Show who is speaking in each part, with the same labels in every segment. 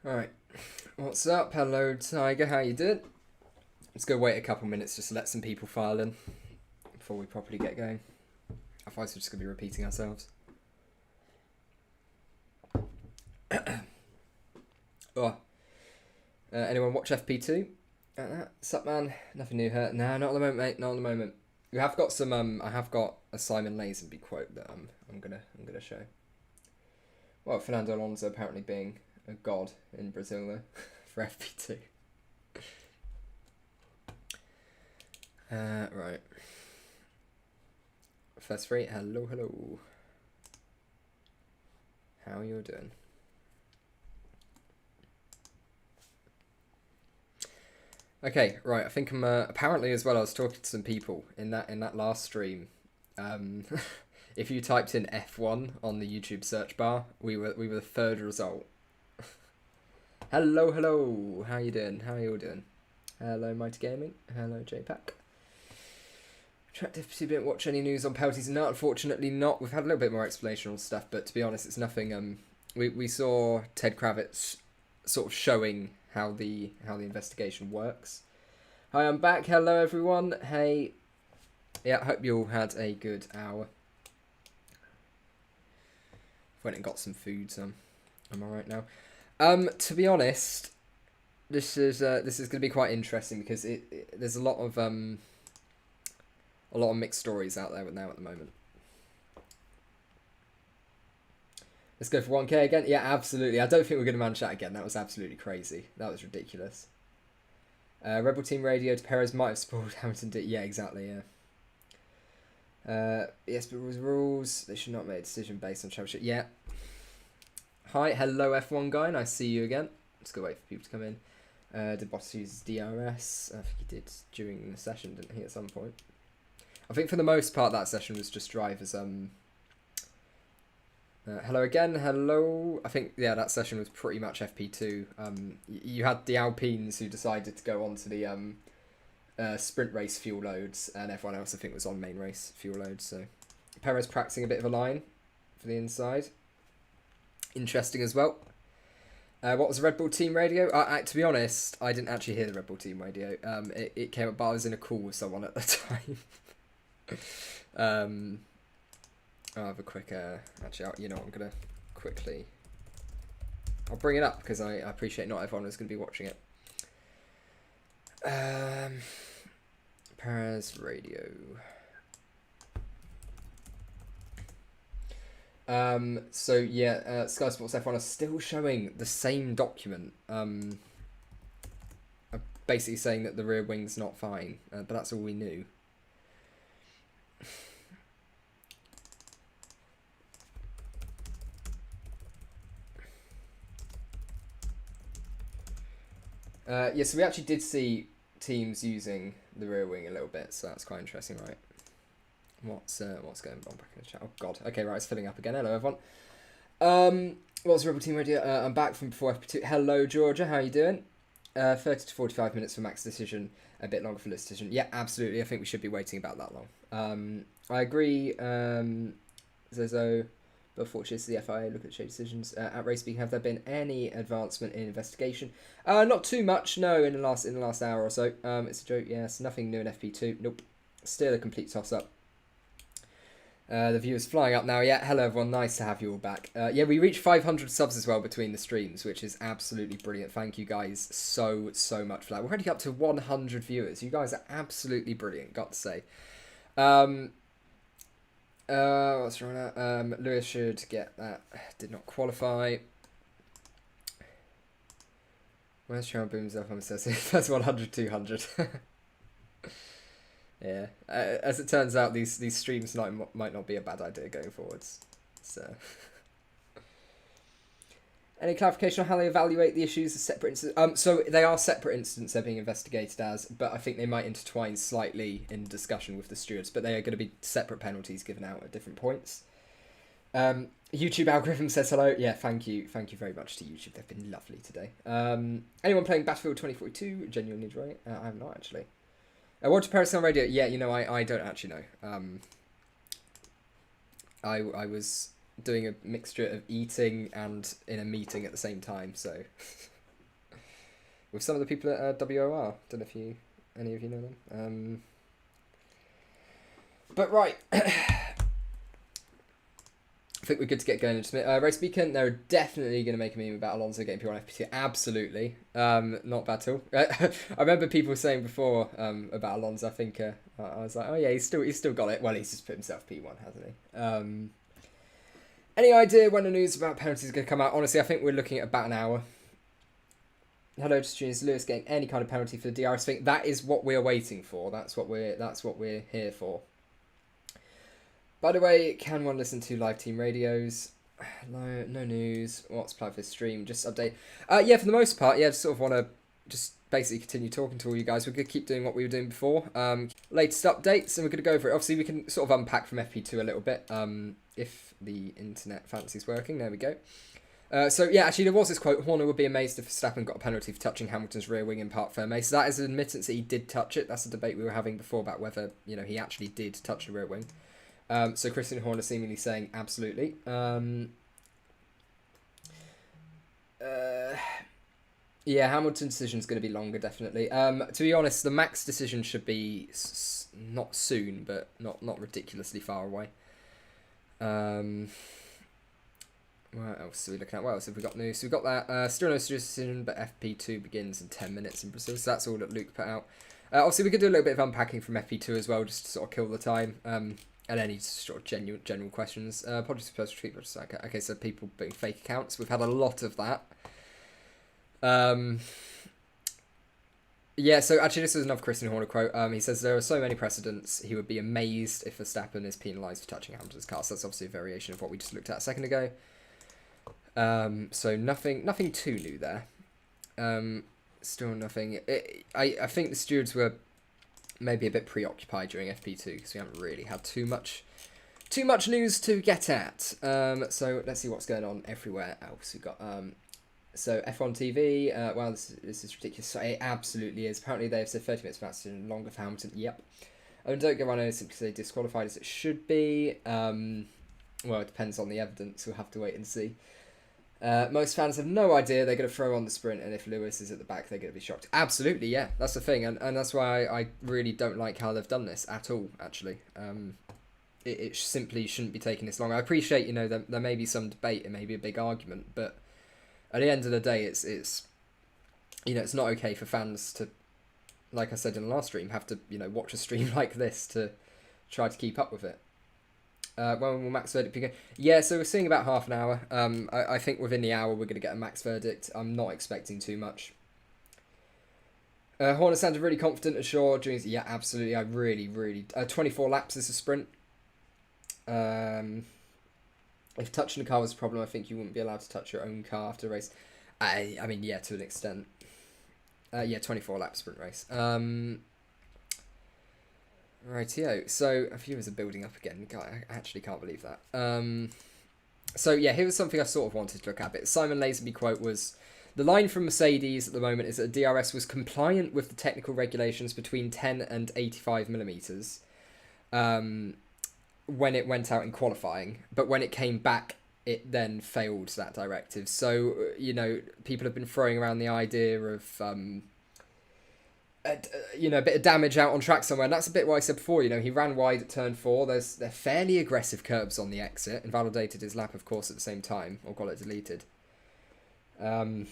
Speaker 1: Right, what's up? Hello, Tiger. How you doing? Let's go wait a couple minutes just to let some people file in before we properly get going. Otherwise, we're just gonna be repeating ourselves. Oh, anyone watch FP2? Sup, man? Nothing new here. Nah, not at the moment, mate. Not at the moment. We have got some. I have got a Simon Lazenby quote that I'm gonna show. Well, Fernando Alonso apparently being a god in Brazil though for FP2. Right. First three, hello, hello. How you doing? Okay, right. I think I'm apparently as well. I was talking to some people in that last stream. Um, if you typed in F1 on the YouTube search bar, we were the third result. Hello, hello. How you doing? How you all doing? Hello, Mighty Gaming. Hello, JPack. Attractive, you didn't watch any news on penalties? No, unfortunately not. We've had a little bit more explanation on stuff, but to be honest, it's nothing. We saw Ted Kravitz sort of showing how the investigation works. Hi, I'm back. Hello, everyone. Hey, yeah, hope you all had a good hour. Went and got some food, so I'm all right now. To be honest, this is going to be quite interesting because there's a lot of mixed stories out there now at the moment. Let's go for 1K again. Yeah, absolutely. I don't think we're going to manage that again. That was absolutely crazy. That was ridiculous. Rebel Team Radio to Perez might have spoiled Hamilton. Yeah, exactly, yeah. Yes, but rules. They should not make a decision based on championship. Yeah. Hi, hello F1 guy. Nice to see you again. Let's go wait for people to come in. Did Bottas use DRS? I think he did during the session, didn't he, at some point? I think for the most part that session was just drivers. Hello again, hello. I think, yeah, that session was pretty much FP2. You had the Alpines who decided to go on to the sprint race fuel loads, and everyone else I think was on main race fuel loads. So Perez practicing a bit of a line for the inside. Interesting as well. What was the Red Bull team radio? To be honest, I didn't actually hear the Red Bull team radio. It came up, but I was in a call with someone at the time. I'll have a quick, actually, you know, I'm going to quickly, I'll bring it up because I appreciate not everyone is going to be watching it. Perez radio. So yeah, Sky Sports F1 are still showing the same document, basically saying that the rear wing's not fine, but that's all we knew. Yeah, so we actually did see teams using the rear wing a little bit, so that's quite interesting, right? What's going on back in the chat? Oh god. Okay, right, it's filling up again. Hello everyone. What's Rebel Team Radio? I'm back from before FP2. Hello Georgia, how you doing? 30 to 45 minutes for max decision, a bit longer for list decision. Yeah, absolutely. I think we should be waiting about that long. I agree. Zozo, but fortunately, the FIA look at shape decisions. At race speaking, have there been any advancement in investigation? Not too much, no. In the last hour or so. It's a joke. Yes, nothing new in FP2. Nope. Still a complete toss up. The viewers flying up now. Yeah, hello everyone. Nice to have you all back. Yeah, we reached 500 subs as well between the streams, which is absolutely brilliant. Thank you guys so much for that. We're already up to 100 viewers. You guys are absolutely brilliant, got to say. What's wrong with that? Lewis should get that. Did not qualify. Where's Sharon Booms up on says that's 100, 200. Yeah, as it turns out, these streams might not be a bad idea going forwards. So, any clarification on how they evaluate the issues as separate incidents? So they are separate incidents they're being investigated as, but I think they might intertwine slightly in discussion with the stewards. But they are going to be separate penalties given out at different points. YouTube algorithm says hello. Yeah, thank you very much to YouTube. They've been lovely today. Anyone playing Battlefield 2042? Genuinely enjoying it? I have not actually. Watch Paris on radio. Yeah, you know, I don't actually know. I was doing a mixture of eating and in a meeting at the same time, so with some of the people at WOR. Don't know if any of you know them. But right. I think we're good to get going in just a minute. Race weekend, they're definitely going to make a meme about Alonso getting P1 FP2. Absolutely. Not bad at all. I remember people saying before about Alonso, I think I was like, oh yeah, he's still got it. Well, he's just put himself P1, hasn't he? Any idea when the news about penalties is going to come out? Honestly, I think we're looking at about an hour. Hello to students. Lewis getting any kind of penalty for the DRS thing. That is what we're waiting for. That's what we're here for. By the way, can one listen to live team radios? No news. What's planned for this stream? Just update. Yeah, for the most part, yeah, just sort of want to just basically continue talking to all you guys. We're going to keep doing what we were doing before. Latest updates, and we're going to go over it. Obviously, we can sort of unpack from FP2 a little bit, if the internet fancy's working. There we go. So, yeah, actually, there was this quote, Horner would be amazed if Verstappen got a penalty for touching Hamilton's rear wing in Parc Fermé. So that is an admittance that he did touch it. That's a debate we were having before about whether, he actually did touch the rear wing. So Christian Horner seemingly saying absolutely. Yeah, Hamilton's decision is going to be longer, definitely. To be honest, the Max decision should be not soon, but not ridiculously far away. What else are we looking at? What else have we got new? So we've got that. Still no decision, but FP2 begins in 10 minutes in Brazil. So that's all that Luke put out. Obviously, we could do a little bit of unpacking from FP2 as well, just to sort of kill the time. And any sort of general questions. Apologies for personal treatment. Okay, so people being fake accounts. We've had a lot of that. Yeah, so actually this is another Christian Horner quote. He says, there are so many precedents, he would be amazed if Verstappen is penalised for touching Hamilton's car. So that's obviously a variation of what we just looked at a second ago. So nothing too new there. Still nothing. I think the stewards were maybe a bit preoccupied during FP2 because we haven't really had too much news to get at. So let's see what's going on everywhere else. We've got so F1 TV. Wow, this is ridiculous. So it absolutely is. Apparently they've said 30 minutes for Aston, longer for Hamilton. Yep. And don't go around simply say disqualified as it should be. Well, it depends on the evidence. We'll have to wait and see. Most fans have no idea they're going to throw on the sprint, and if Lewis is at the back, they're going to be shocked. Absolutely, yeah, that's the thing, and that's why I really don't like how they've done this at all, actually. It simply shouldn't be taking this long. I appreciate, there may be some debate, it may be a big argument, but at the end of the day, it's it's not okay for fans to, like I said in the last stream, have to, watch a stream like this to try to keep up with it. When will Max verdict begin? Yeah, so we're seeing about half an hour. I think within the hour we're going to get a Max verdict. I'm not expecting too much. Horner sounded really confident and sure. Yeah, absolutely. I really... 24 laps is a sprint. If touching the car was a problem, I think you wouldn't be allowed to touch your own car after a race. I mean, yeah, to an extent. Yeah, 24 lap sprint race. Rightio. So viewers are building up again. I actually can't believe that. So yeah, here was something I sort of wanted to look at. But Simon Lazenby quote was, the line from Mercedes at the moment is that DRS was compliant with the technical regulations between 10 and 85 millimeters when it went out in qualifying, but when it came back, it then failed that directive. So people have been throwing around the idea of a bit of damage out on track somewhere, and that's a bit what I said before. He ran wide at turn 4. They're fairly aggressive curbs on the exit. Invalidated his lap, of course, at the same time, or got it deleted. Let's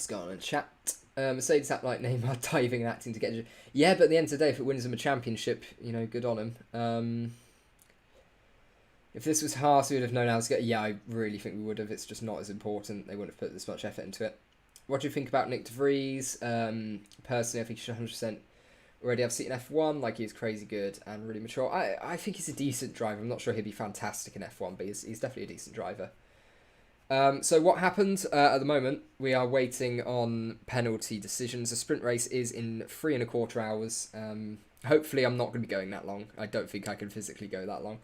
Speaker 1: go on and chat. Mercedes act like Neymar diving and acting to get... Yeah, but at the end of the day, if it wins him a championship, good on him. If this was Haas, we would have known how to get... Yeah, I really think we would have. It's just not as important. They wouldn't have put this much effort into it. What do you think about Nick De Vries? Personally, I think he should 100% already have a seat in F1. Like, he's crazy good and really mature. I think he's a decent driver. I'm not sure he'd be fantastic in F1, but he's definitely a decent driver. So what happened at the moment? We are waiting on penalty decisions. The sprint race is in 3.25 hours. Hopefully, I'm not going to be going that long. I don't think I can physically go that long.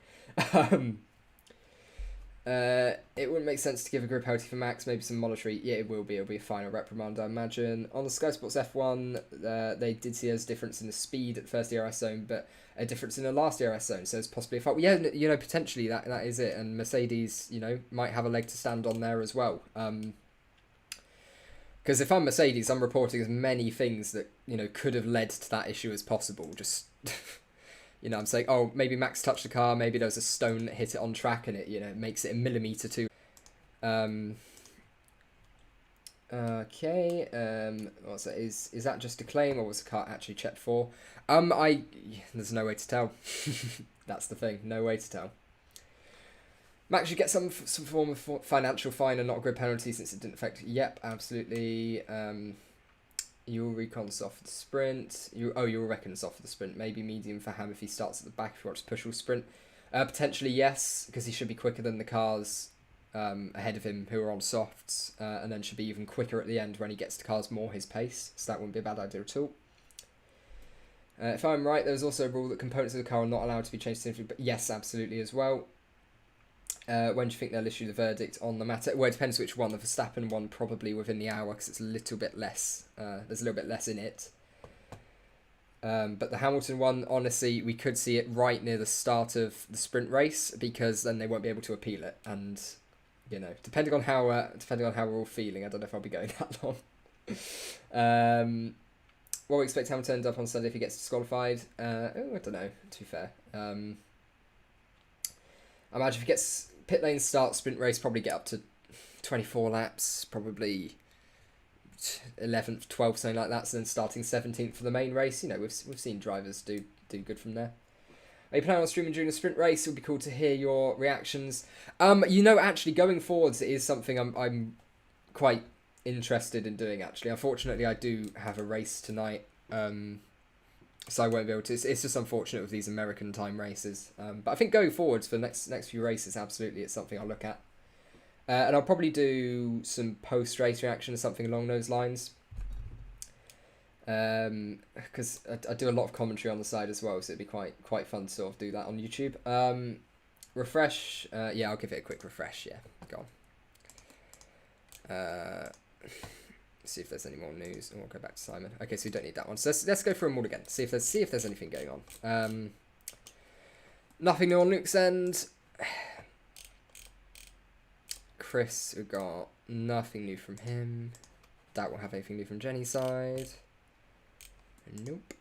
Speaker 1: It wouldn't make sense to give a group penalty for Max, maybe some monetary. Yeah, it will be. It'll be a final reprimand, I imagine. On the Sky Sports F1, they did see a difference in the speed at the first DRS zone, but a difference in the last DRS zone, so it's possibly a fault. Yeah, potentially that is it, and Mercedes, might have a leg to stand on there as well. Because if I'm Mercedes, I'm reporting as many things that, you know, could have led to that issue as possible. Just, you know, I'm saying, oh, maybe Max touched the car, maybe there was a stone that hit it on track and it, you know, makes it a millimetre too. Okay, what's that? Is that just a claim or was the car actually checked for? There's no way to tell. That's the thing, no way to tell. Max should get some form of financial fine and not a grid penalty since it didn't affect. Yep, absolutely. You'll recon soft for the sprint. You'll reckon soft for the sprint. Maybe medium for Ham if he starts at the back if he wants to push or sprint. Potentially yes, because he should be quicker than the cars ahead of him who are on softs, and then should be even quicker at the end when he gets to cars more his pace. So that wouldn't be a bad idea at all. If I'm right, there's also a rule that components of the car are not allowed to be changed simply. But yes, absolutely as well. When do you think they'll issue the verdict on the matter? Well, it depends which one. The Verstappen one probably within the hour because it's a little bit less. There's a little bit less in it. But the Hamilton one, honestly, we could see it right near the start of the sprint race because then they won't be able to appeal it. And you know, depending on how we're all feeling, I don't know if I'll be going that long. What we expect Hamilton to end up on Sunday if he gets disqualified? I don't know. To be fair, I imagine if he gets pit lane start sprint race, probably get up to 24 laps, probably 11th, 12th, something like that. So then starting 17th for the main race. You know, we've seen drivers do good from there. Are you planning on streaming during the sprint race? It would be cool to hear your reactions. You know, actually going forwards is something I'm quite interested in doing. Actually, unfortunately, I do have a race tonight. So I won't be able to. It's just unfortunate with these American time races. But I think going forwards for the next few races, absolutely, it's something I'll look at. And I'll probably do some post-race reaction or something along those lines. Because I do a lot of commentary on the side as well, so it'd be quite fun to sort of do that on YouTube. Refresh. Yeah, I'll give it a quick refresh. Yeah, go on. See if there's any more news, and we'll go back to Simon. Okay, so we don't need that one. So let's go through them all again. See if there's anything going on. Nothing new on Luke's end. Chris, we got nothing new from him. Doubt we'll have anything new from Jenny's side. Nope.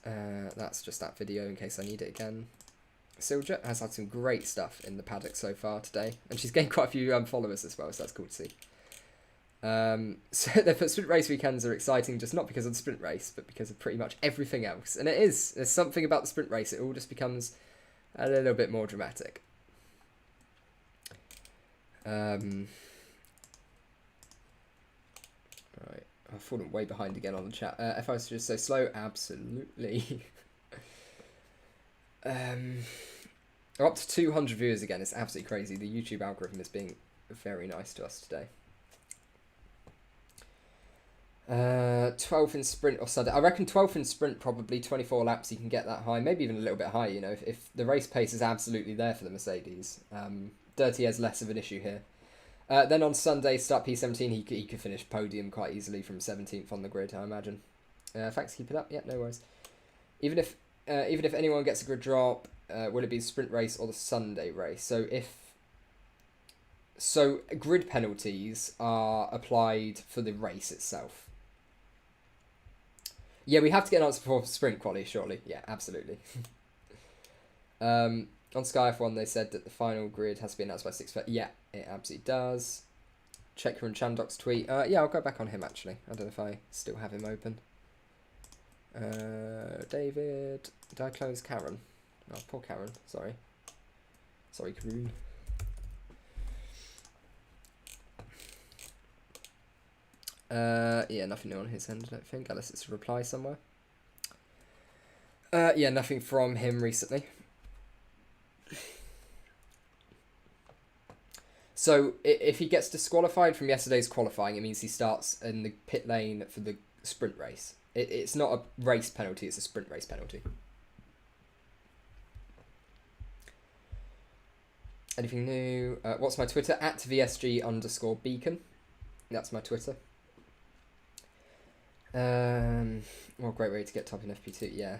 Speaker 1: That's just that video in case I need it again. Silja has had some great stuff in the paddock so far today, and she's gained quite a few followers as well, so that's cool to see. So the sprint race weekends are exciting just not because of the sprint race, but because of pretty much everything else. And there's something about the sprint race, it all just becomes a little bit more dramatic. Right, I've fallen way behind again on the chat. If I was just so slow, absolutely. We're up to 200 viewers again. It's absolutely crazy. The YouTube algorithm is being very nice to us today. 12th in sprint or Sunday. I reckon 12th in sprint, probably 24 laps. You can get that high, maybe even a little bit higher. You know, if the race pace is absolutely there for the Mercedes. Dirty has less of an issue here. Then on Sunday, start P17, he could finish podium quite easily from 17th on the grid, I imagine. Thanks, keep it up. Yeah, no worries. Even if anyone gets a grid drop, will it be the sprint race or the Sunday race? So grid penalties are applied for the race itself. Yeah, we have to get an answer for sprint quali, surely. Yeah, absolutely. On Sky F1, they said that the final grid has to be announced by 6:30. Yeah, it absolutely does. Check your Chandok's tweet. Yeah, I'll go back on him, actually. I don't know if I still have him open. David. Did I close Karen? Oh, poor Karen. Sorry. Sorry, Karoon. Yeah, nothing new on his end, I don't think, unless it's a reply somewhere. Yeah, nothing from him recently. So, if he gets disqualified from yesterday's qualifying, it means he starts in the pit lane for the sprint race. It's not a race penalty, it's a sprint race penalty. Anything new? What's my Twitter? @VSG_beacon. That's my Twitter. Well, great way to get top in FP2, yeah.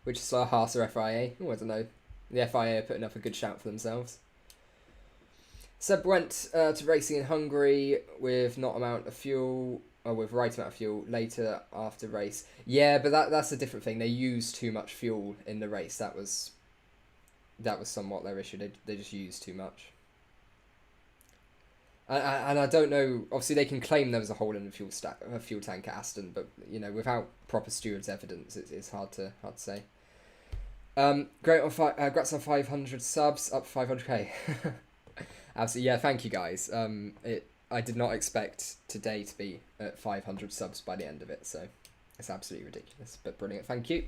Speaker 1: Which is Haas or FIA? Oh, I don't know. The FIA are putting up a good shout for themselves. Seb went to racing in Hungary with not amount of fuel, or with right amount of fuel later after race. Yeah, but that's a different thing. They used too much fuel in the race. That was somewhat their issue. They just used too much. And I don't know. Obviously, they can claim there was a hole in the fuel tank at Aston, but without proper stewards' evidence, it's hard to say. Great on congrats on 500 subs, up 500k. Absolutely, yeah. Thank you guys. I did not expect today to be at 500 subs by the end of it, so it's absolutely ridiculous, but brilliant. Thank you.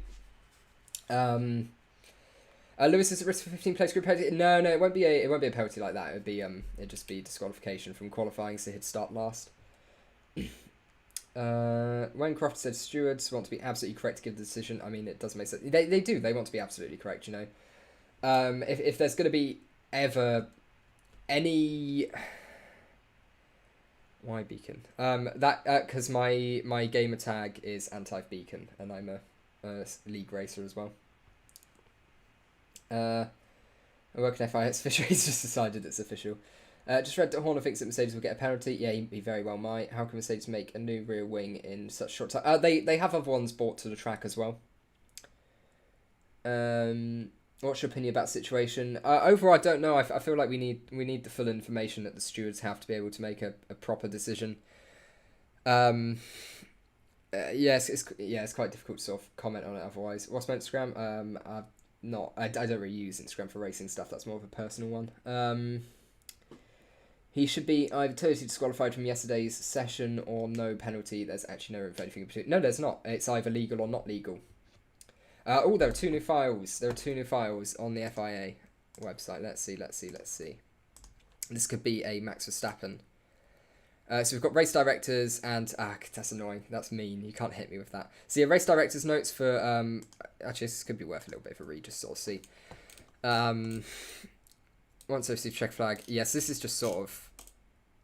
Speaker 1: Lewis is at risk for 15 place group penalty. No, it won't be a penalty like that. It'd just be disqualification from qualifying, so he'd start last. When Croft said stewards want to be absolutely correct to give the decision, I mean, it does make sense. They do. They want to be absolutely correct, If there's going to be ever any... Why Beacon? Because my gamer tag is anti-Beacon, and I'm a league racer as well. I work in FIA, it's official. He's just decided it's official. Just read that Horner thinks that Mercedes will get a penalty. Yeah, he very well might. How can Mercedes make a new rear wing in such short time? They have other ones brought to the track as well. What's your opinion about the situation? Overall, I don't know. I feel like we need the full information that the stewards have to be able to make a proper decision. Yes, it's quite difficult to sort of comment on it otherwise. What's my Instagram? I don't really use Instagram for racing stuff. That's more of a personal one. He should be either totally disqualified from yesterday's session or no penalty. There's actually no room for anything in between. No, there's not. It's either legal or not legal. There are 2 new files. There are 2 new files on the FIA website. Let's see. This could be a Max Verstappen. So we've got race directors and... that's annoying. That's mean. You can't hit me with that. So yeah, race directors notes for... actually, this could be worth a little bit of a read, just sort of see. Once I receive check flag. Yes, this is just sort of...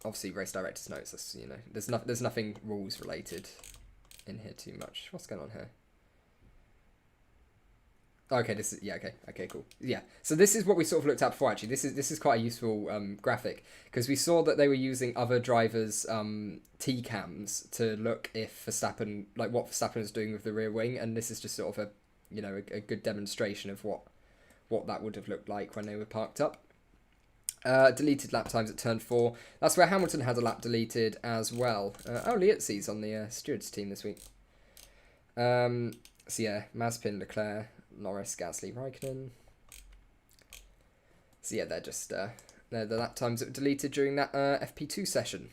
Speaker 1: Obviously, race directors notes. That's, there's nothing rules related in here too much. What's going on here? Okay, this is okay, cool. Yeah, so this is what we sort of looked at before. Actually, this is quite a useful graphic because we saw that they were using other drivers' T cams to look if Verstappen, like what Verstappen was doing with the rear wing, and this is just sort of a good demonstration of what that would have looked like when they were parked up. Deleted lap times at turn 4. That's where Hamilton had a lap deleted as well. Lietzi's on the stewards team this week. So yeah, Mazepin, Leclerc, Norris, Gasly, Raikkonen. So yeah, they're just they're the lap times that were deleted during that FP2 session.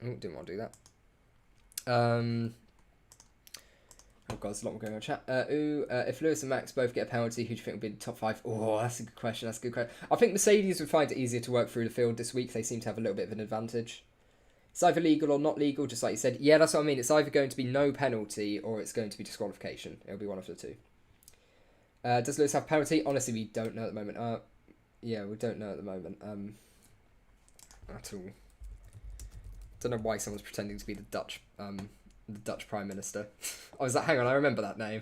Speaker 1: Oh, didn't want to do that. Oh god, there's a lot more going on in chat. If Lewis and Max both get a penalty, who do you think will be in the top 5? Oh, that's a good question. I think Mercedes would find it easier to work through the field this week. They seem to have a little bit of an advantage. It's either legal or not legal, just like you said. Yeah, that's what I mean. It's either going to be no penalty or it's going to be disqualification. It'll be one of the two. Does Lewis have penalty? Honestly, we don't know at the moment. Yeah, we don't know at the moment. At all. Don't know why someone's pretending to be the Dutch Prime Minister. Oh, is that? Hang on, I remember that name.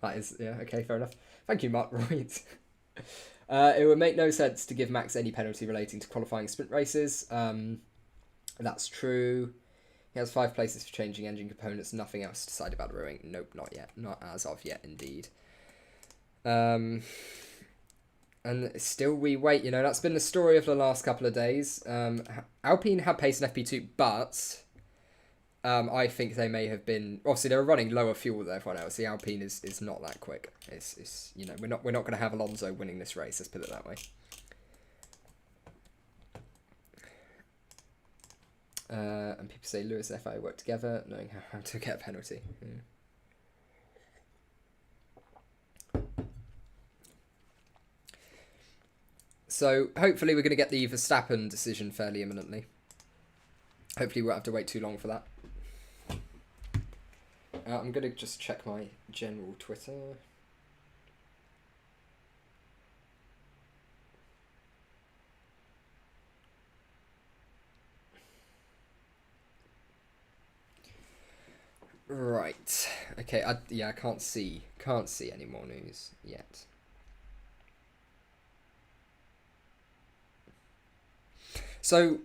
Speaker 1: That is, yeah, okay, fair enough. Thank you, Mark Royd. It would make no sense to give Max any penalty relating to qualifying sprint races. That's true. He has 5 places for changing engine components. Nothing else to decide about the rowing. Nope, not yet. Not as of yet, indeed. And still we wait. That's been the story of the last couple of days. Alpine had pace in FP2, but I think they may have been... Obviously, they were running lower fuel than everyone else. The Alpine is not that quick. It's we're not going to have Alonso winning this race. Let's put it that way. And people say Lewis and FIA work together, knowing how to get a penalty. So hopefully we're going to get the Verstappen decision fairly imminently. Hopefully we won't have to wait too long for that. I'm going to just check my general Twitter. Right. Okay. I can't see any more news yet. So,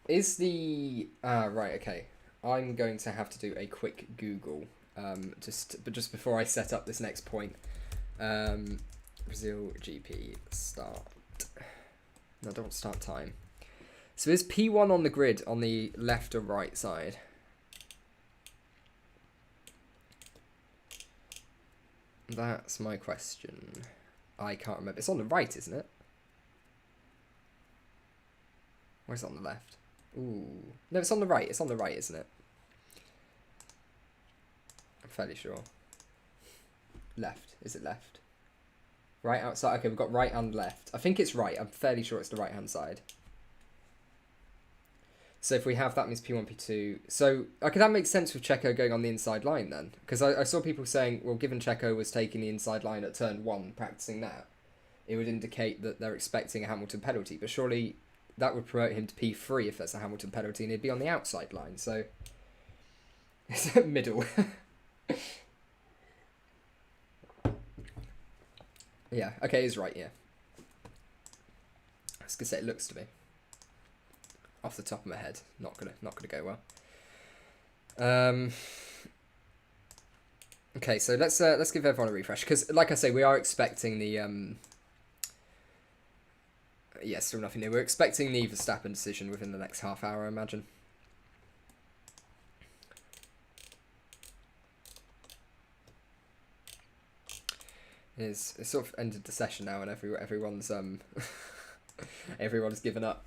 Speaker 1: is the right? Okay, I'm going to have to do a quick Google. But just before I set up this next point, Brazil GP start. No, I don't want start time. So is P1 on the grid on the left or right side? That's my question. I can't remember. It's on the right, isn't it? Or is it on the left? Ooh. No, it's on the right. It's on the right, isn't it? I'm fairly sure. Left. Is it left? Right outside. Okay, we've got right and left. I think it's right. I'm fairly sure it's the right-hand side. So if we have that means P1, P2. So, okay, that makes sense with Checo going on the inside line then. Because I saw people saying, well, given Checo was taking the inside line at turn 1, practicing that, it would indicate that they're expecting a Hamilton penalty. But surely that would promote him to P3 if there's a Hamilton penalty, and he'd be on the outside line. So, it's middle. Yeah, okay, he's right, yeah. I was going to say, it looks to me. Off the top of my head, not gonna go well. Okay, so let's give everyone a refresh because, like I say, we are expecting the yeah, still nothing new. We're expecting the Verstappen decision within the next half hour, I imagine. It's sort of ended the session now, and everyone's everyone's given up.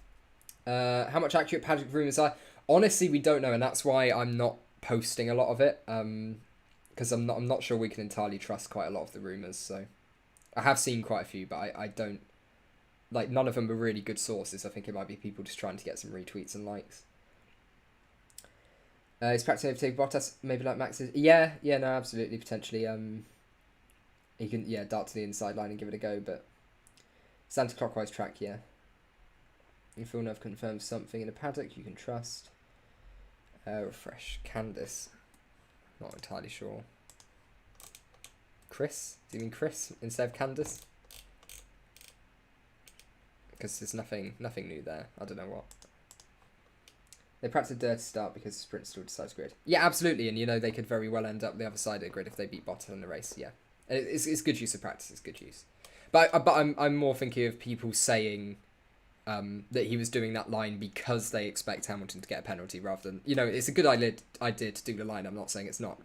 Speaker 1: How much accurate paddock rumours are? Honestly, we don't know, and that's why I'm not posting a lot of it. Because I'm not sure we can entirely trust quite a lot of the rumours. So, I have seen quite a few, but I don't like. None of them are really good sources. I think it might be people just trying to get some retweets and likes. Is practicing overtaking Bottas maybe like Max is? Yeah, no, absolutely, potentially. He can dart to the inside line and give it a go, but anti-clockwise track, yeah. If Villeneuve confirms something in a paddock you can trust. Refresh. Candice. Not entirely sure. Chris? Do you mean Chris instead of Candice? Because there's nothing new there. I don't know what. They practice a dirty start because the sprint still decides grid. Yeah, absolutely. And, they could very well end up the other side of the grid if they beat Bottas in the race. Yeah. It's good use of practice. It's good use. But I'm more thinking of people saying... that he was doing that line because they expect Hamilton to get a penalty rather than... it's a good idea to do the line. I'm not saying it's not.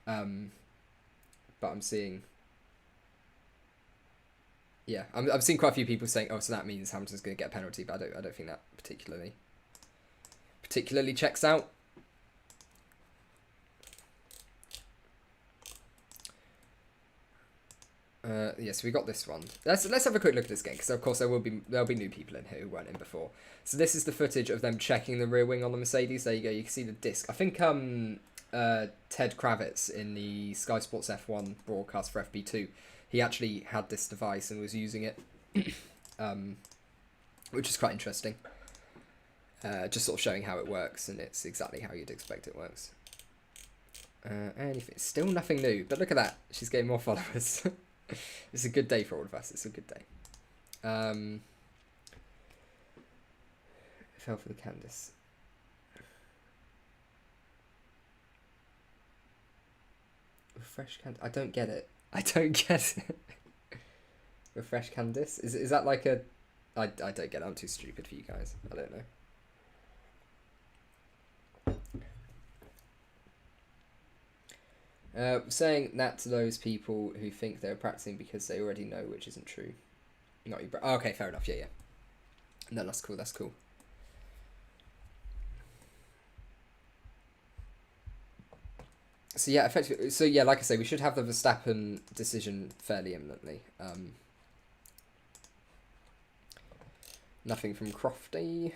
Speaker 1: But I'm seeing... Yeah, I'm seeing quite a few people saying, oh, so that means Hamilton's going to get a penalty, but I don't think that particularly checks out. So we got this one. Let's have a quick look at this game because of course there'll be new people in here who weren't in before. So this is the footage of them checking the rear wing on the Mercedes. There you go. You can see the disc. I think Ted Kravitz in the Sky Sports F1 broadcast for FP2, he actually had this device and was using it, which is quite interesting. Just sort of showing how it works, and it's exactly how you'd expect it works. Anything, still nothing new, but look at that. She's getting more followers. It's a good day for all of us. It's a good day. Fell for the Candice. Refresh Candice. I don't get it. Refresh Candice. Is that like a... I don't get it. I'm too stupid for you guys. I don't know. Saying that to those people who think they're practicing because they already know, which isn't true. Not you. Oh, okay, fair enough. Yeah. No, that's cool. That's cool. So yeah, effectively. So yeah, like I say, we should have the Verstappen decision fairly imminently. Nothing from Crofty.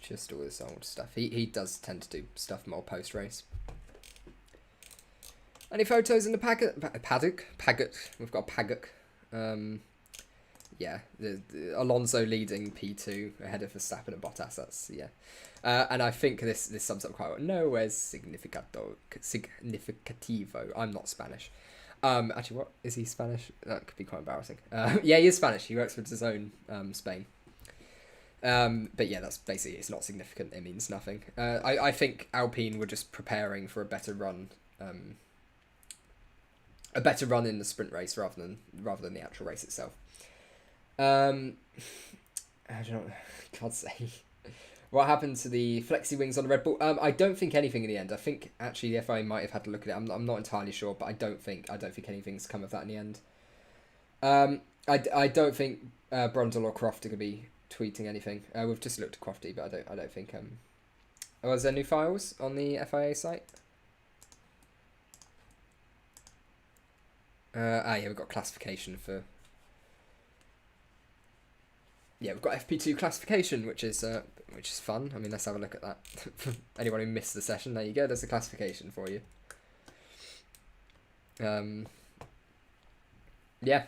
Speaker 1: Just all this old stuff. He does tend to do stuff more post race. Any photos in the paddock? We've got a paddock. Yeah, the Alonso leading P2 ahead of Verstappen and Bottas. That's and I think this sums up quite well. No es significativo. I'm not Spanish. Actually, what is he Spanish? That could be quite embarrassing. Yeah, he is Spanish. He works for his own Spain. But yeah, that's basically, it's not significant. It means nothing. I think Alpine were just preparing for a better run. A better run in the sprint race rather than the actual race itself. I don't know. God's sake. What happened to the flexi wings on the Red Bull? I don't think anything in the end. I think actually the FIA might have had to look at it. I'm not entirely sure, but I don't think anything's come of that in the end. I don't think Brundle or Croft are gonna be tweeting anything. We've just looked at Crofty, but I don't think was there new files on the FIA site? Yeah, we've got classification for. Yeah, we've got FP2 classification, which is fun. I mean, let's have a look at that. Anyone who missed the session, there you go. There's a classification for you. Yeah.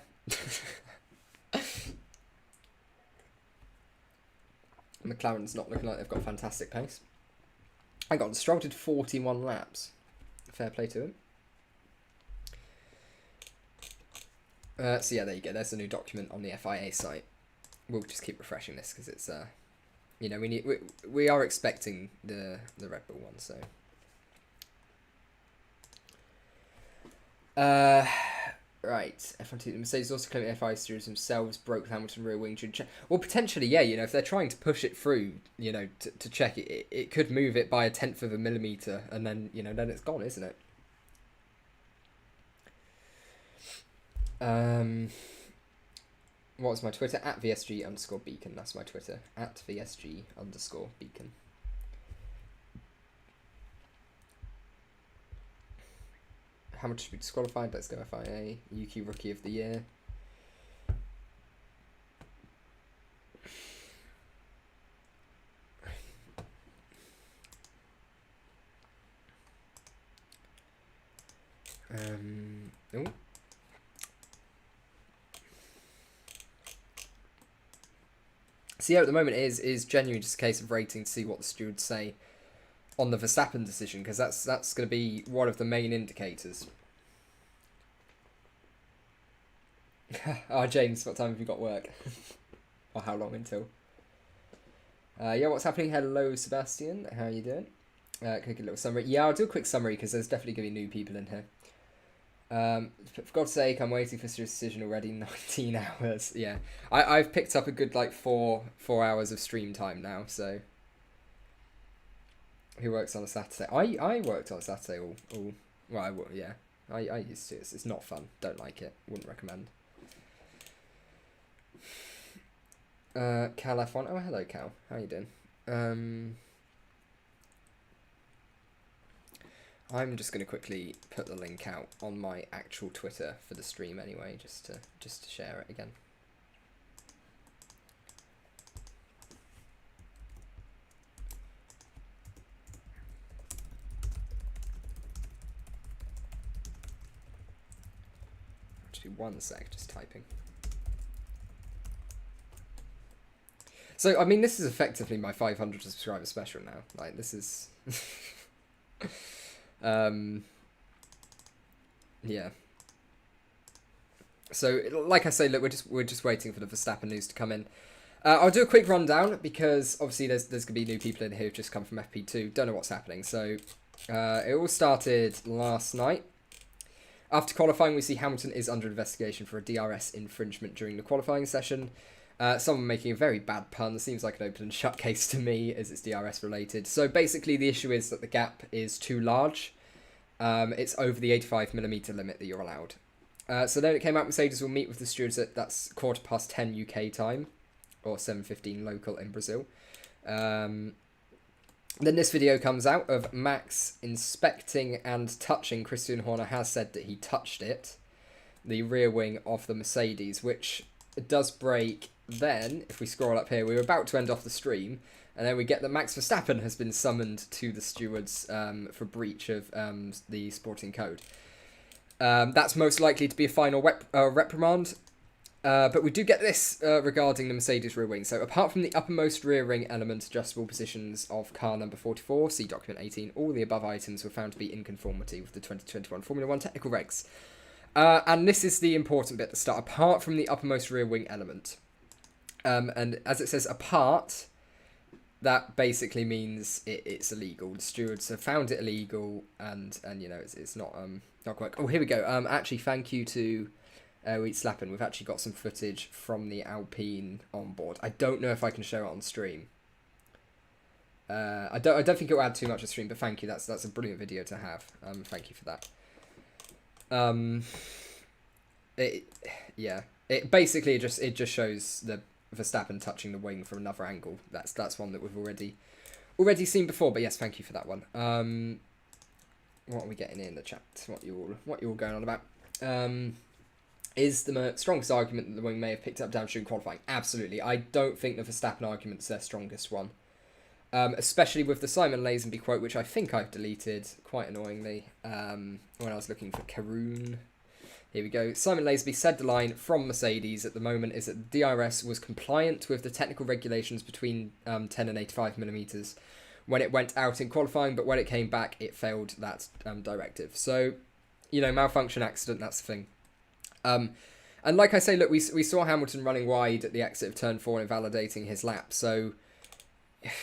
Speaker 1: McLaren's not looking like they've got fantastic pace. Hang on, Stroll did 41 laps. Fair play to him. So yeah, there you go. There's a new document on the FIA site. We'll just keep refreshing this because it's you know, we are expecting the Red Bull one, so. Right, F1 team. The Mercedes also claiming FIA stewards themselves broke Hamilton rear wing during check. Well, potentially, yeah. You know, if they're trying to push it through, you know, to check it, it could move it by a 1/10 of a millimeter, and then then it's gone, isn't it? What was my Twitter? At VSG_beacon. That's my Twitter. At VSG_beacon. How much should be disqualified? Let's go FIA. UQ Rookie of the Year. Oh. So yeah, at the moment it is genuinely just a case of waiting to see what the stewards say on the Verstappen decision, because that's going to be one of the main indicators. James, what time have you got work? Or how long until? Yeah, what's happening? Hello, Sebastian. How are you doing? Can I get a little summary? Yeah, I'll do a quick summary because there's definitely going to be new people in here. For God's sake, I'm waiting for Stuart's decision already. 19 hours. Yeah, I've picked up a good like four hours of stream time now. So, who works on a Saturday? I worked on a Saturday all well. Yeah, I used to. It's not fun. Don't like it. Wouldn't recommend. Cal F1. Oh, hello, Cal. How you doing? I'm just going to quickly put the link out on my actual Twitter for the stream anyway, just to share it again. Actually, 1 sec, just typing. So, I mean, this is effectively my 500 subscriber special now. Like, this is... yeah. So, like I say, look, we're just waiting for the Verstappen news to come in. I'll do a quick rundown because obviously there's going to be new people in here who've just come from FP2. Don't know what's happening. So, it all started last night. After qualifying, we see Hamilton is under investigation for a DRS infringement during the qualifying session. Someone making a very bad pun. Seems like an open and shut case to me as it's DRS related. So basically the issue is that the gap is too large. It's over the 85mm limit that you're allowed. So then it came out Mercedes will meet with the stewards at that's 10:15 UK time. Or 7:15 local in Brazil. Then this video comes out of Max inspecting and touching. Christian Horner has said that he touched it. The rear wing of the Mercedes, which does break. Then, if we scroll up here, we were about to end off the stream, and then we get that Max Verstappen has been summoned to the stewards for breach of the sporting code. That's most likely to be a final reprimand. But we do get this regarding the Mercedes rear wing. So apart from the uppermost rear ring element adjustable positions of car number 44, see document 18, all the above items were found to be in conformity with the 2021 Formula 1 technical regs. And this is the important bit to start. Apart from the uppermost rear wing element, And as it says, apart, that basically means it's illegal. The stewards have found it illegal, and it's not quite. Oh, here we go. Actually, thank you to Verstappen. We've actually got some footage from the Alpine on board. I don't know if I can show it on stream. I don't think it will add too much to stream, but thank you. That's a brilliant video to have. Thank you for that. It basically just shows the Verstappen touching the wing from another angle. That's one that we've already seen before. But yes, thank you for that one. What are we getting in the chat? What you all going on about? Is the strongest argument that the wing may have picked up downstream qualifying? Absolutely. I don't think the Verstappen argument's their strongest one. Especially with the Simon Lazenby quote, which I think I've deleted quite annoyingly when I was looking for Karoon. Here we go. Simon Lazenby said the line from Mercedes at the moment is that the DRS was compliant with the technical regulations between 10 and 85 millimeters when it went out in qualifying, but when it came back, it failed that directive. So, malfunction, accident, that's the thing. And like I say, look, we saw Hamilton running wide at the exit of turn 4, invalidating his lap. So,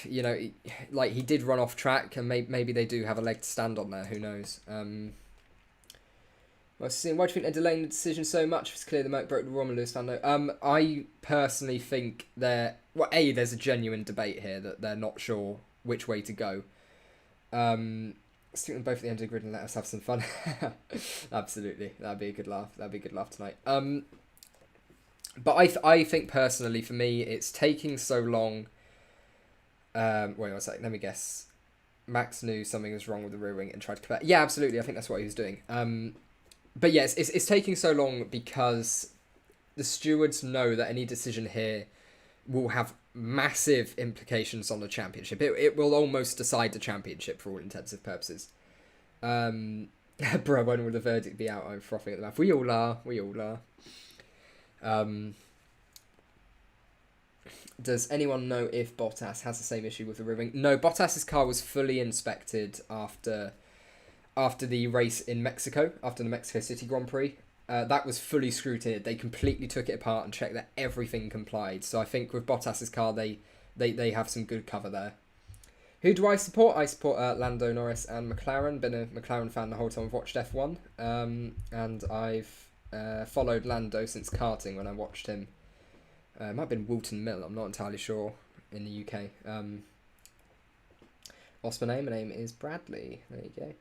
Speaker 1: he did run off track, and maybe they do have a leg to stand on there. Who knows? Why do you think they're delaying the decision so much? It's clear the Merc broke the rule and Lewis Fando. I personally think there's a genuine debate here that they're not sure which way to go. Stick them both at the end of the grid and let us have some fun. Absolutely, that'd be a good laugh. That'd be a good laugh tonight. But I think personally, for me, it's taking so long. Wait one second, let me guess. Max knew something was wrong with the rear wing and tried to come back. Yeah, absolutely. I think that's what he was doing. But yes, it's taking so long because the stewards know that any decision here will have massive implications on the championship. It will almost decide the championship for all intensive purposes. Bro, when will the verdict be out? I'm frothing at the mouth. We all are. Does anyone know if Bottas has the same issue with the rear wing? No, Bottas's car was fully inspected after the race in Mexico, after the Mexico City Grand Prix. That was fully scrutinized. They completely took it apart and checked that everything complied. So I think with Bottas's car, they have some good cover there. Who do I support? I support Lando Norris and McLaren. Been a McLaren fan the whole time I've watched F1. And I've followed Lando since karting when I watched him. It might have been Woolton Mill, I'm not entirely sure, in the UK. What's my name? My name is Bradley. There you go.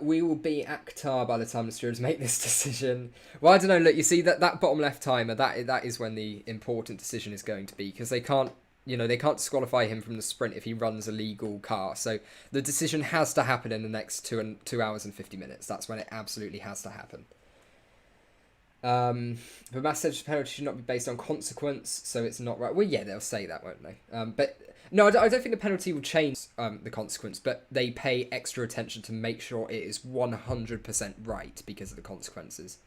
Speaker 1: We will be Akhtar by the time the stewards make this decision. Well, I don't know. Look, you see that bottom left timer. That is when the important decision is going to be, because they can't disqualify him from the sprint if he runs a legal car. So the decision has to happen in the next 2 hours and 50 minutes. That's when it absolutely has to happen. But Mass said penalty should not be based on consequence, so it's not right. Well, yeah, they'll say that, won't they? But no, I don't think the penalty will change the consequence, but they pay extra attention to make sure it is 100% right because of the consequences.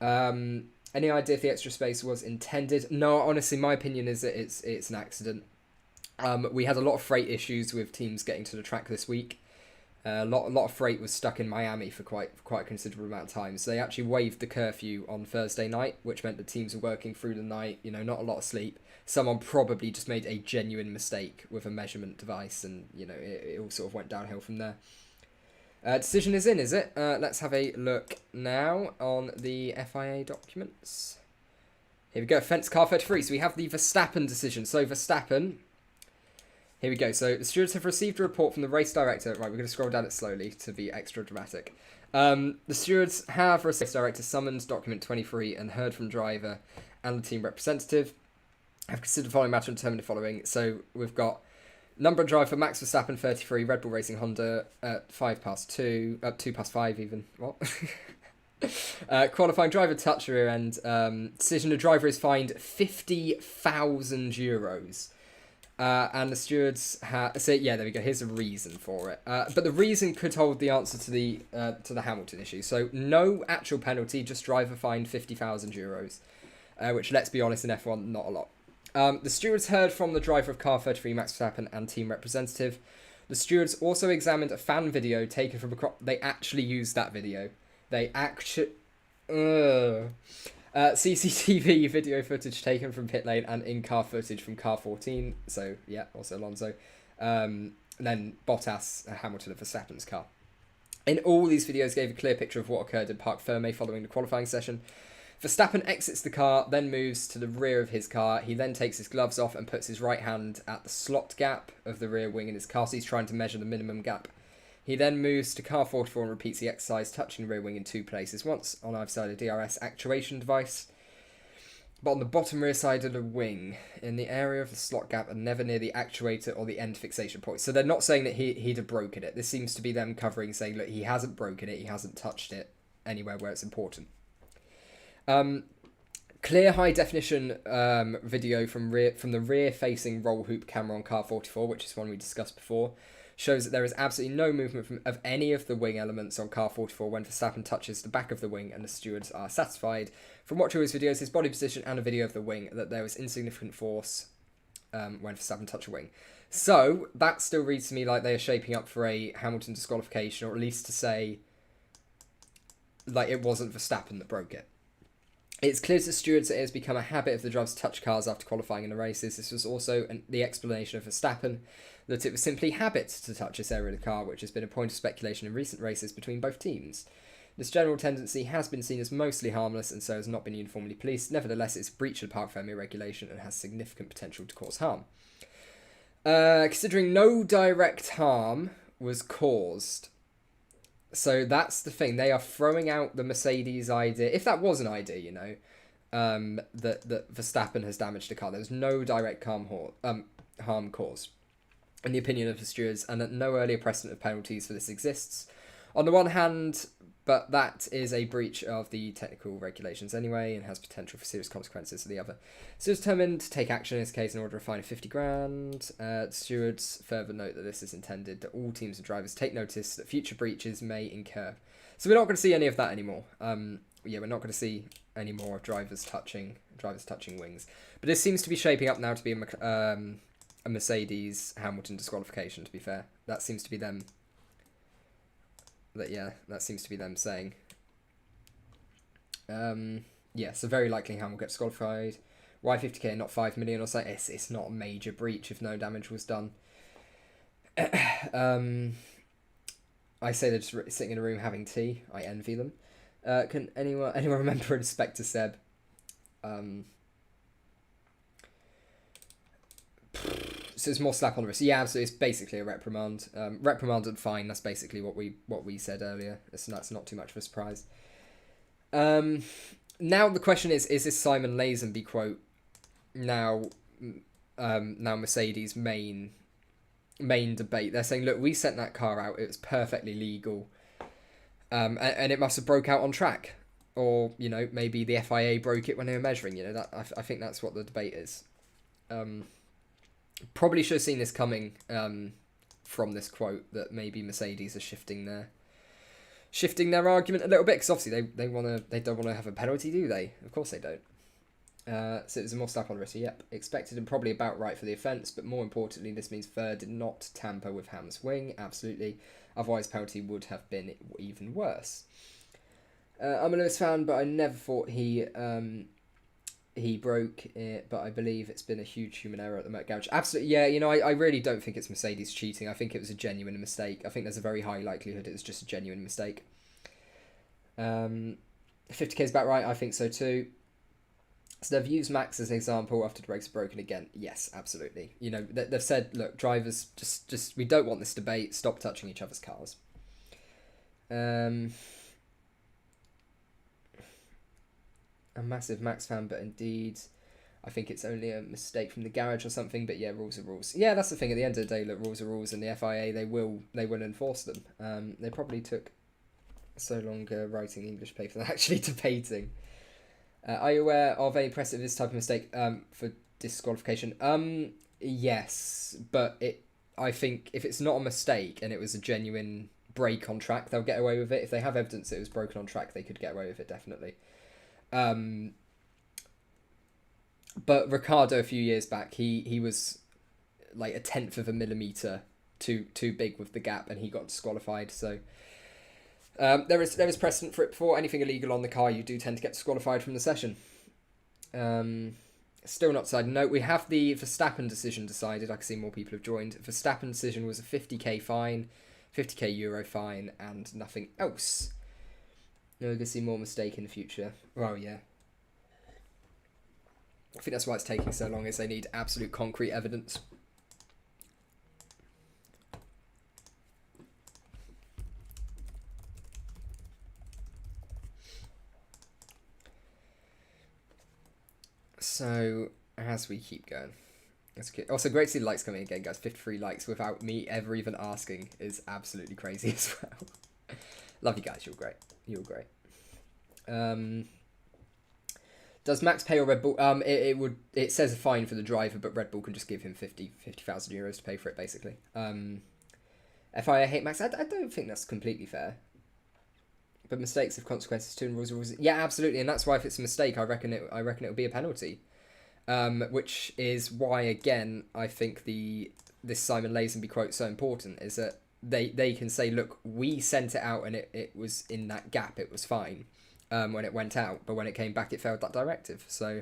Speaker 1: Any idea if the extra space was intended? No, honestly, my opinion is that it's an accident. We had a lot of freight issues with teams getting to the track this week. A lot of freight was stuck in Miami for quite a considerable amount of time. So they actually waived the curfew on Thursday night, which meant that teams were working through the night. Not a lot of sleep. Someone probably just made a genuine mistake with a measurement device, and it all sort of went downhill from there. Decision is in, is it? Let's have a look now on the FIA documents. Here we go. Fence car 33. So we have the Verstappen decision. So Verstappen. Here we go. So the stewards have received a report from the race director. Right, we're going to scroll down it slowly to be extra dramatic. The stewards have received race director summons document 23 and heard from driver and the team representative. Have considered the following matter and determined the following. So we've got number and driver Max Verstappen 33, Red Bull Racing Honda at 2 past 5 even. What? Qualifying driver touch rear end. Decision the driver is fined €50,000. And the stewards there we go. Here's a reason for it. But the reason could hold the answer to the Hamilton issue. So no actual penalty, just driver fined €50,000, which, let's be honest, in F1, not a lot. The stewards heard from the driver of car 33, Max Verstappen, and team representative. The stewards also examined a fan video taken from they actually used that video. They actually. CCTV video footage taken from pit lane and in-car footage from car 14. So, yeah, also Alonso. Then Bottas, Hamilton and Verstappen's car. In all, these videos gave a clear picture of what occurred in Parc Fermé following the qualifying session. Verstappen exits the car, then moves to the rear of his car. He then takes his gloves off and puts his right hand at the slot gap of the rear wing in his car, so he's trying to measure the minimum gap. He then moves to car 44 and repeats the exercise, touching the rear wing in 2 places, once on either side of the DRS actuation device, but on the bottom rear side of the wing, in the area of the slot gap and never near the actuator or the end fixation point. So they're not saying that he'd have broken it. This seems to be them covering, saying, look, he hasn't broken it, he hasn't touched it anywhere where it's important. Clear high definition video from the rear facing roll hoop camera on car 44, which is one we discussed before, shows that there is absolutely no movement of any of the wing elements on car 44 when Verstappen touches the back of the wing, and the stewards are satisfied from watching his videos, his body position and a video of the wing, that there was insignificant force when Verstappen touched the wing. So that still reads to me like they are shaping up for a Hamilton disqualification, or at least to say like it wasn't Verstappen that broke it. It's clear to the stewards that it has become a habit of the drivers to touch cars after qualifying in the races. This was also the explanation of Verstappen, that it was simply habit to touch this area of the car, which has been a point of speculation in recent races between both teams. This general tendency has been seen as mostly harmless and so has not been uniformly policed. Nevertheless, it's a breach of the Parc Fermé regulation and has significant potential to cause harm. Considering no direct harm was caused. So that's the thing. They are throwing out the Mercedes idea. If that was an idea, you know, that Verstappen has damaged the car. There's no direct harm caused, in the opinion of the stewards, and that no earlier precedent of penalties for this exists. On the one hand, but that is a breach of the technical regulations anyway and has potential for serious consequences to the other. So it's determined to take action in this case in order to fine $50,000. Stewards further note that this is intended that all teams and drivers take notice that future breaches may incur. So we're not going to see any of that anymore. We're not going to see any more of drivers touching wings. But this seems to be shaping up now to be a Mercedes Hamilton disqualification, to be fair. That seems to be them. That seems to be them saying. So very likely Ham will get disqualified. Why 50k and not 5 million or so? It's not a major breach if no damage was done. I say they're just sitting in a room having tea. I envy them. Can anyone remember Inspector Seb? So it's more slap on the wrist. Yeah, absolutely. It's basically a reprimand. Reprimand and fine. That's basically what we said earlier. That's not too much of a surprise. Now the question is this Simon Lazenby quote now Mercedes' main debate? They're saying, look, we sent that car out. It was perfectly legal, and it must have broke out on track, or you know maybe the FIA broke it when they were measuring. You know that I think that's what the debate is. Probably should have seen this coming from this quote, that maybe Mercedes are shifting their argument a little bit, because obviously they don't want to have a penalty, do they? Of course they don't. So it was a more slap on the wrist. Yep, expected and probably about right for the offence, but more importantly, this means Fer did not tamper with Ham's wing. Absolutely, otherwise penalty would have been even worse. I'm a Lewis fan, but I never thought he broke it, but I believe it's been a huge human error at the Merc Garage. Absolutely, yeah, you know, I really don't think it's Mercedes cheating. I think it was a genuine mistake. I think there's a very high likelihood it was just a genuine mistake. 50k is about right, I think so too. So they've used Max as an example after the brakes are broken again. Yes, absolutely. You know, they've said, look, drivers, just we don't want this debate. Stop touching each other's cars. A massive Max fan, but indeed, I think it's only a mistake from the garage or something. But yeah, rules are rules. Yeah, that's the thing. At the end of the day, look, rules are rules, and the FIA they will enforce them. They probably took so long writing English paper than actually debating. Are you aware of any precedent of this type of mistake for disqualification? Yes, but I think if it's not a mistake and it was a genuine break on track, they'll get away with it. If they have evidence that it was broken on track, they could get away with it, definitely. But Ricciardo a few years back, he was like 1/10 of a millimetre too big with the gap, and he got disqualified. So There is precedent for it before. Anything illegal on the car, you do tend to get disqualified from the session. Still not decided. No, we have the Verstappen decision decided. I can see more people have joined. Verstappen decision was a 50k fine, 50k euro fine, and nothing else. No, we're going to see more mistake in the future. Well, yeah. I think that's why it's taking so long, is they need absolute concrete evidence. So, as we keep going. That's good. Also, great to see the likes coming again, guys. 53 likes without me ever even asking is absolutely crazy as well. Love you guys. You're great. You're great. Does Max pay or Red Bull? It says a fine for the driver, but Red Bull can just give him 50,000 euros to pay for it, basically. FIA hate Max. I don't think that's completely fair. But mistakes have consequences too, and rules. Yeah, absolutely, and that's why if it's a mistake, I reckon it will be a penalty. Which is why, again, I think this Simon Lazenby quote is so important, is that they can say, look, we sent it out and it was in that gap, it was fine when it went out, but when it came back, it failed that directive. So,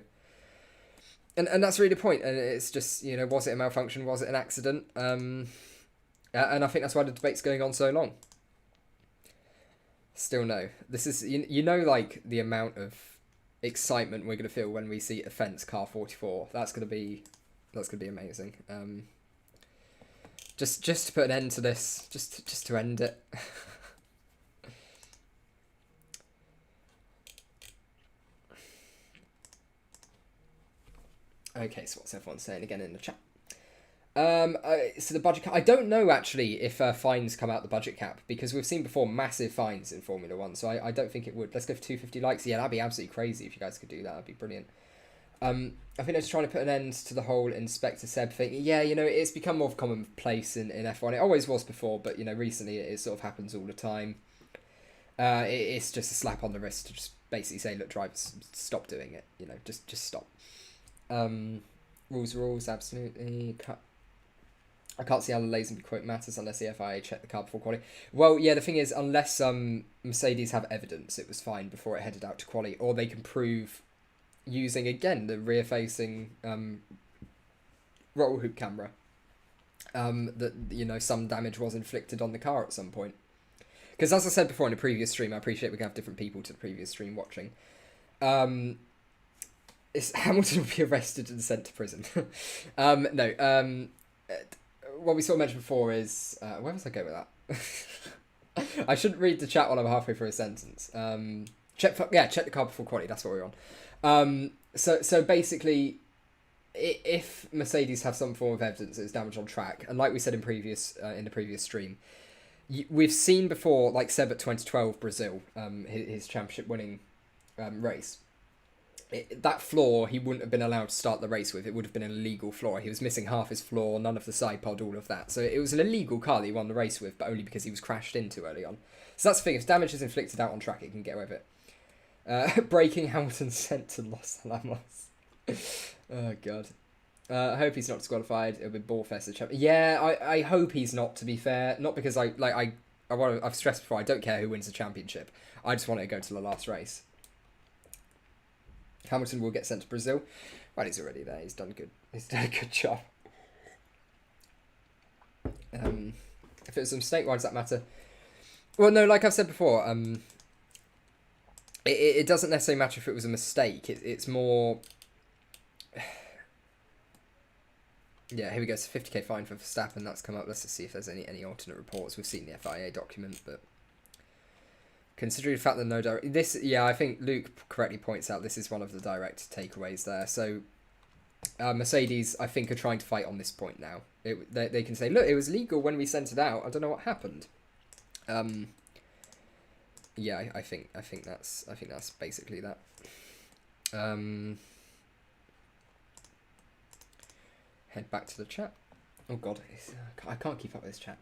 Speaker 1: and that's really the point, and it's just, was it a malfunction, was it an accident? And I think that's why the debate's going on so long. Still no. This is, like, the amount of excitement we're going to feel when we see offence car 44. That's going to be amazing. Just to put an end to this, just to end it. Okay, so what's everyone saying again in the chat? So the budget cap, I don't know actually if fines come out the budget cap, because we've seen before massive fines in Formula 1, so I don't think it would. Let's go for 250 likes. Yeah, that'd be absolutely crazy if you guys could do that. That'd be brilliant. I think they're just trying to put an end to the whole Inspector Seb thing. Yeah, it's become more of a commonplace in F1. It always was before, but recently it sort of happens all the time. It's just a slap on the wrist to just basically say, look, drivers, stop doing it. Just stop. Rules, absolutely. I can't see how the Lazenby quote matters unless the FIA check the car before quali. Well, yeah, the thing is, unless Mercedes have evidence it was fine before it headed out to quali, or they can prove using, again, the rear-facing roll hoop camera that, some damage was inflicted on the car at some point. Because as I said before in the previous stream, I appreciate we can have different people to the previous stream watching. Hamilton will be arrested and sent to prison. What we sort of mentioned before is... where was I going with that? I shouldn't read the chat while I'm halfway through a sentence. Check the car before quality, that's what we're on. So basically, if Mercedes have some form of evidence that it's damage on track, and like we said in the previous stream, we've seen before, like Seb at 2012 Brazil, his championship winning race, that floor he wouldn't have been allowed to start the race with. It would have been an illegal floor. He was missing half his floor, none of the side pod, all of that. So it was an illegal car that he won the race with, but only because he was crashed into early on. So that's the thing. If damage is inflicted out on track, it can get away with it. Breaking Hamilton sent to Los Alamos. Oh, God. I hope he's not disqualified. It'll be Ballfest the champion. Yeah, I hope he's not, to be fair. Not because I've stressed before, I don't care who wins the championship. I just want it to go to the last race. Hamilton will get sent to Brazil. Well, he's already there. He's done good. He's done a good job. If it was a mistake, why does that matter? Well, no, like I've said before, it doesn't necessarily matter if it was a mistake. It's more... Yeah, here we go. It's a 50k fine for Verstappen. That's come up. Let's just see if there's any alternate reports. We've seen the FIA document, but... Considering the fact that no direct... I think Luke correctly points out this is one of the direct takeaways there. So, Mercedes, I think, are trying to fight on this point now. They can say, look, it was legal when we sent it out. I don't know what happened. Yeah, I think that's basically that. Head back to the chat. Oh God, I can't keep up with this chat.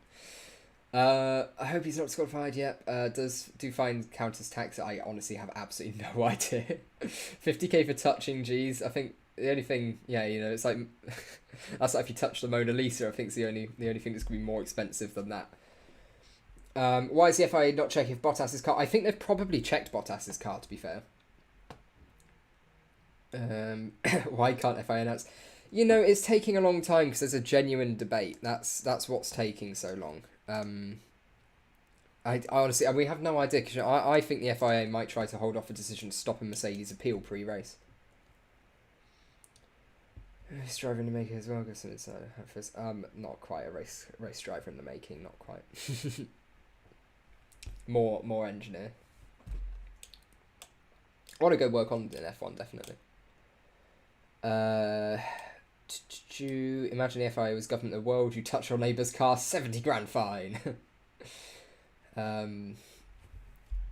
Speaker 1: I hope he's not disqualified yet. Do fine count as tax? I honestly have absolutely no idea. 50k for touching, geez. I think the only thing, it's like that's like if you touch the Mona Lisa. I think it's the only thing that's gonna be more expensive than that. Why is the FIA not checking if Bottas's car? I think they've probably checked Bottas's car, to be fair. Why can't FIA announce? It's taking a long time because there's a genuine debate. That's what's taking so long. I honestly, we have no idea. Cause, I think the FIA might try to hold off a decision to stop a Mercedes appeal pre-race. Race driver in the making as well. Guess it's not quite a race driver in the making. Not quite. more engineer. I want to go work on in F1 definitely. Imagine if I was government of the world, you touch your neighbour's car, 70 grand fine.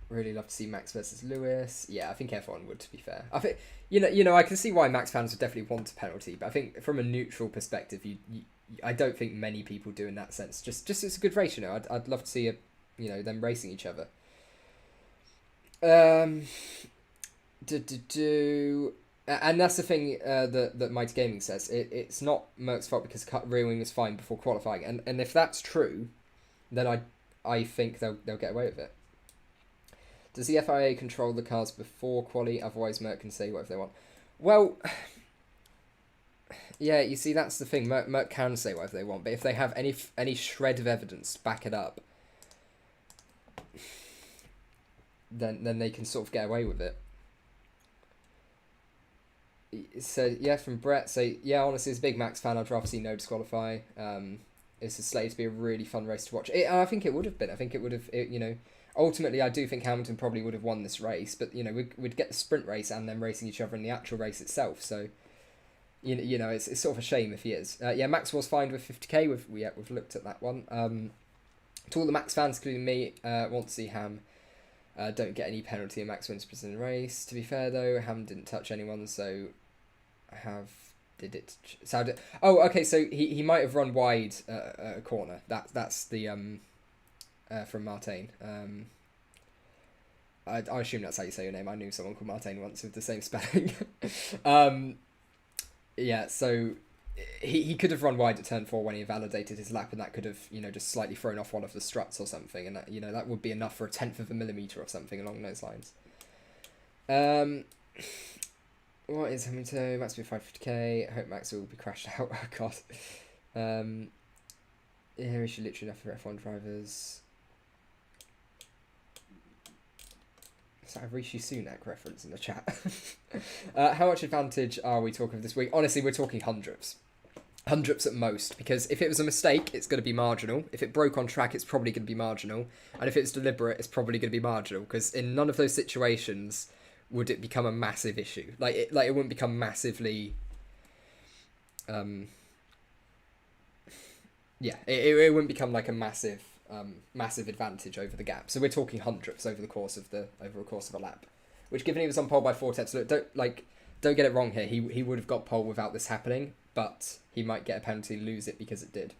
Speaker 1: Really love to see Max versus Lewis. Yeah, I think F1 would, to be fair. I think I can see why Max fans would definitely want a penalty, but I think from a neutral perspective, I don't think many people do in that sense. Just it's a good race, I'd love to see them racing each other. And that's the thing that Mighty Gaming says. It's not Merck's fault because rear wing was fine before qualifying, and if that's true, then I think they'll get away with it. Does the FIA control the cars before quali? Otherwise, Merck can say whatever they want. Well, yeah, you see, that's the thing. Merck can say whatever they want, but if they have any shred of evidence to back it up, then they can sort of get away with it. So yeah, from Brett. So yeah, honestly, as a big Max fan, I'd rather see no disqualify. It's slated to be a really fun race to watch. I think it would have been. I think it would have. Ultimately, I do think Hamilton probably would have won this race, but we'd get the sprint race and them racing each other in the actual race itself. So it's sort of a shame if he is. Yeah, Max was fined with 50k. We've looked at that one. To all the Max fans, including me, want to see Ham don't get any penalty and Max wins the race. To be fair though, Ham didn't touch anyone, so did it? Oh, okay. So he might have run wide a corner. That's the from Martin. I assume that's how you say your name. I knew someone called Martin once with the same spelling. Yeah, so he could have run wide at turn 4 when he validated his lap, and that could have just slightly thrown off one of the struts or something, and that that would be enough for a 1/10 of a millimeter or something along those lines. What is Hamilton? Max will be 550k. I hope Max will be crashed out. Oh god. Yeah, we should literally enough for F1 drivers. Is that a Rishi Sunak reference in the chat? How much advantage are we talking this week? Honestly, we're talking hundreds. Hundreds at most, because if it was a mistake, it's going to be marginal. If it broke on track, it's probably going to be marginal. And if it's deliberate, it's probably going to be marginal, because in none of those situations would it become a massive issue. It wouldn't become massively... Yeah, it wouldn't become like a massive advantage over the gap. So we're talking hundredths over a course of a lap, which, given he was on pole by 4/10, so don't get it wrong here. He would have got pole without this happening, but he might get a penalty and lose it because it did.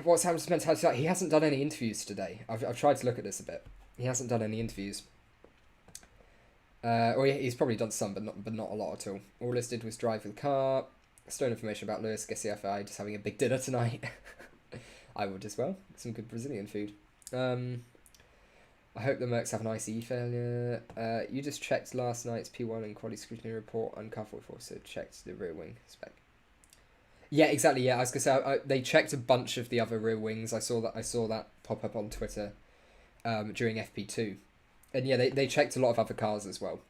Speaker 1: What's Hamilton's mentality like? He hasn't done any interviews today. I've tried to look at this a bit. He hasn't done any interviews. Or he's probably done some, but not a lot at all. All Liz did was drive the car. Stone information about Lewis. Guess the FI just having a big dinner tonight. I would as well. Some good Brazilian food. I hope the Mercs have an ICE failure. You just checked last night's P1 and quality scrutiny report. Uncovered before, so checked the rear wing spec. Yeah, exactly. Yeah, I was gonna say they checked a bunch of the other rear wings. I saw that pop up on Twitter during FP2, and yeah, they checked a lot of other cars as well.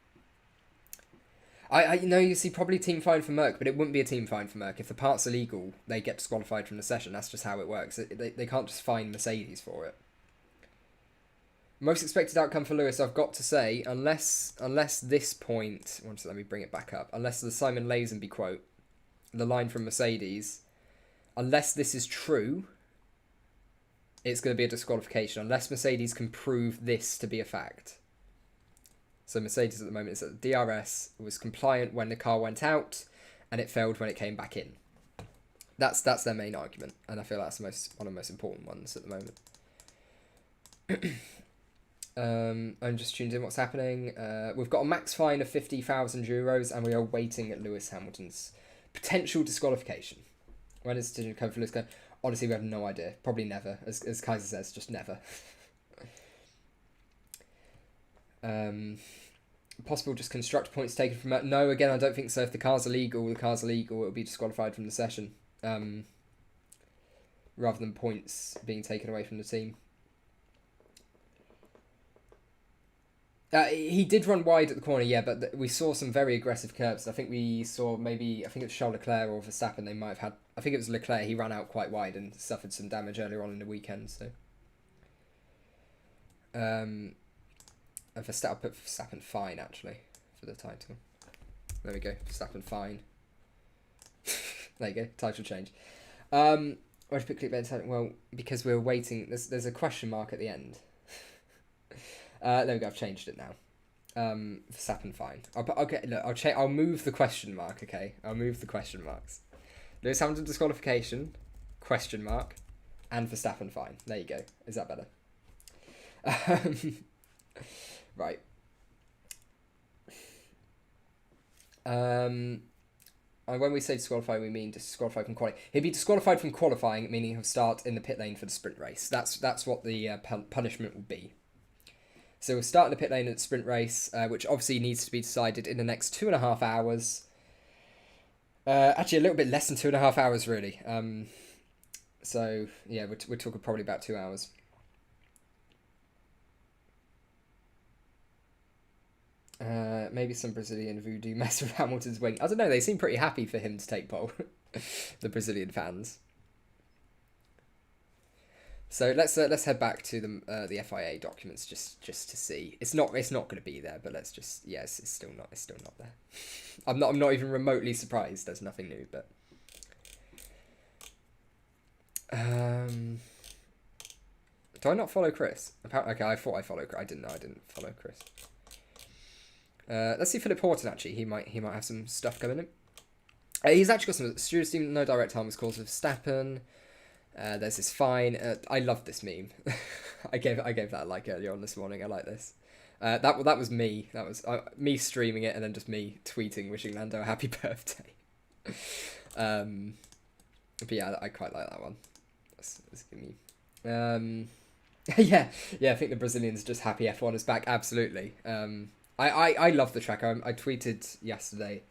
Speaker 1: You see, probably team fine for Merc, but it wouldn't be a team fine for Merc. If the part's illegal, they get disqualified from the session. That's just how it works. They can't just fine Mercedes for it. Most expected outcome for Lewis, I've got to say, unless this point... Let me bring it back up. Unless the Simon Lazenby quote, the line from Mercedes, unless this is true, it's going to be a disqualification. Unless Mercedes can prove this to be a fact. So Mercedes at the moment is that the DRS was compliant when the car went out, and it failed when it came back in. That's their main argument, and I feel that's one of the most important ones at the moment. I'm just tuned in. What's happening? We've got a max fine of €50,000, and we are waiting at Lewis Hamilton's potential disqualification. When is the decision come for Lewis? Honestly, we have no idea. Probably never. As Kaiser says, just never. Possible just constructor points taken from that. No, again, I don't think so. If the car's illegal, it'll be disqualified from the session. Rather than points being taken away from the team. He did run wide at the corner, yeah, but we saw some very aggressive curbs. I think we saw I think it was Charles Leclerc or Verstappen, they might have had, I think it was Leclerc, he ran out quite wide and suffered some damage earlier on in the weekend, so. I'll put Verstappen fine, actually, for the title. There we go, Verstappen fine. There you go, title change. Why did I put clickbait? Well, because we're waiting, there's a question mark at the end. There we go. I've changed it now. Verstappen fine. I'll move the question mark. Okay, I'll move the question marks. Lewis Hamilton disqualification, question mark, and Verstappen fine. There you go. Is that better? Right. And when we say disqualify, we mean disqualified from qualifying. He'd be disqualified from qualifying, meaning he'll start in the pit lane for the sprint race. That's what the punishment will be. So we'll start in the pit lane at the sprint race, which obviously needs to be decided in the next 2.5 hours. Actually, a little bit less than 2.5 hours, really. So, yeah, we're talking probably about 2 hours. Maybe some Brazilian voodoo mess with Hamilton's wing. I don't know, they seem pretty happy for him to take pole, the Brazilian fans. So let's head back to the FIA documents just to see. It's not going to be there, but let's just it's still not there. I'm not even remotely surprised. There's nothing new, but do I not follow Chris? Apparently, okay, I thought I followed Chris. I didn't follow Chris. Let's see Philip Horton. Actually, he might have some stuff going in. He's actually got some stewards team. No direct harm was caused with Verstappen. There's this fine. I love this meme. I gave that a like earlier on this morning. I like this. That was me. That was me streaming it and then just me tweeting wishing Lando a happy birthday. But yeah, I quite like that one. That's good meme. Yeah. I think the Brazilians just happy F1 is back. Absolutely. I love the track. I tweeted yesterday.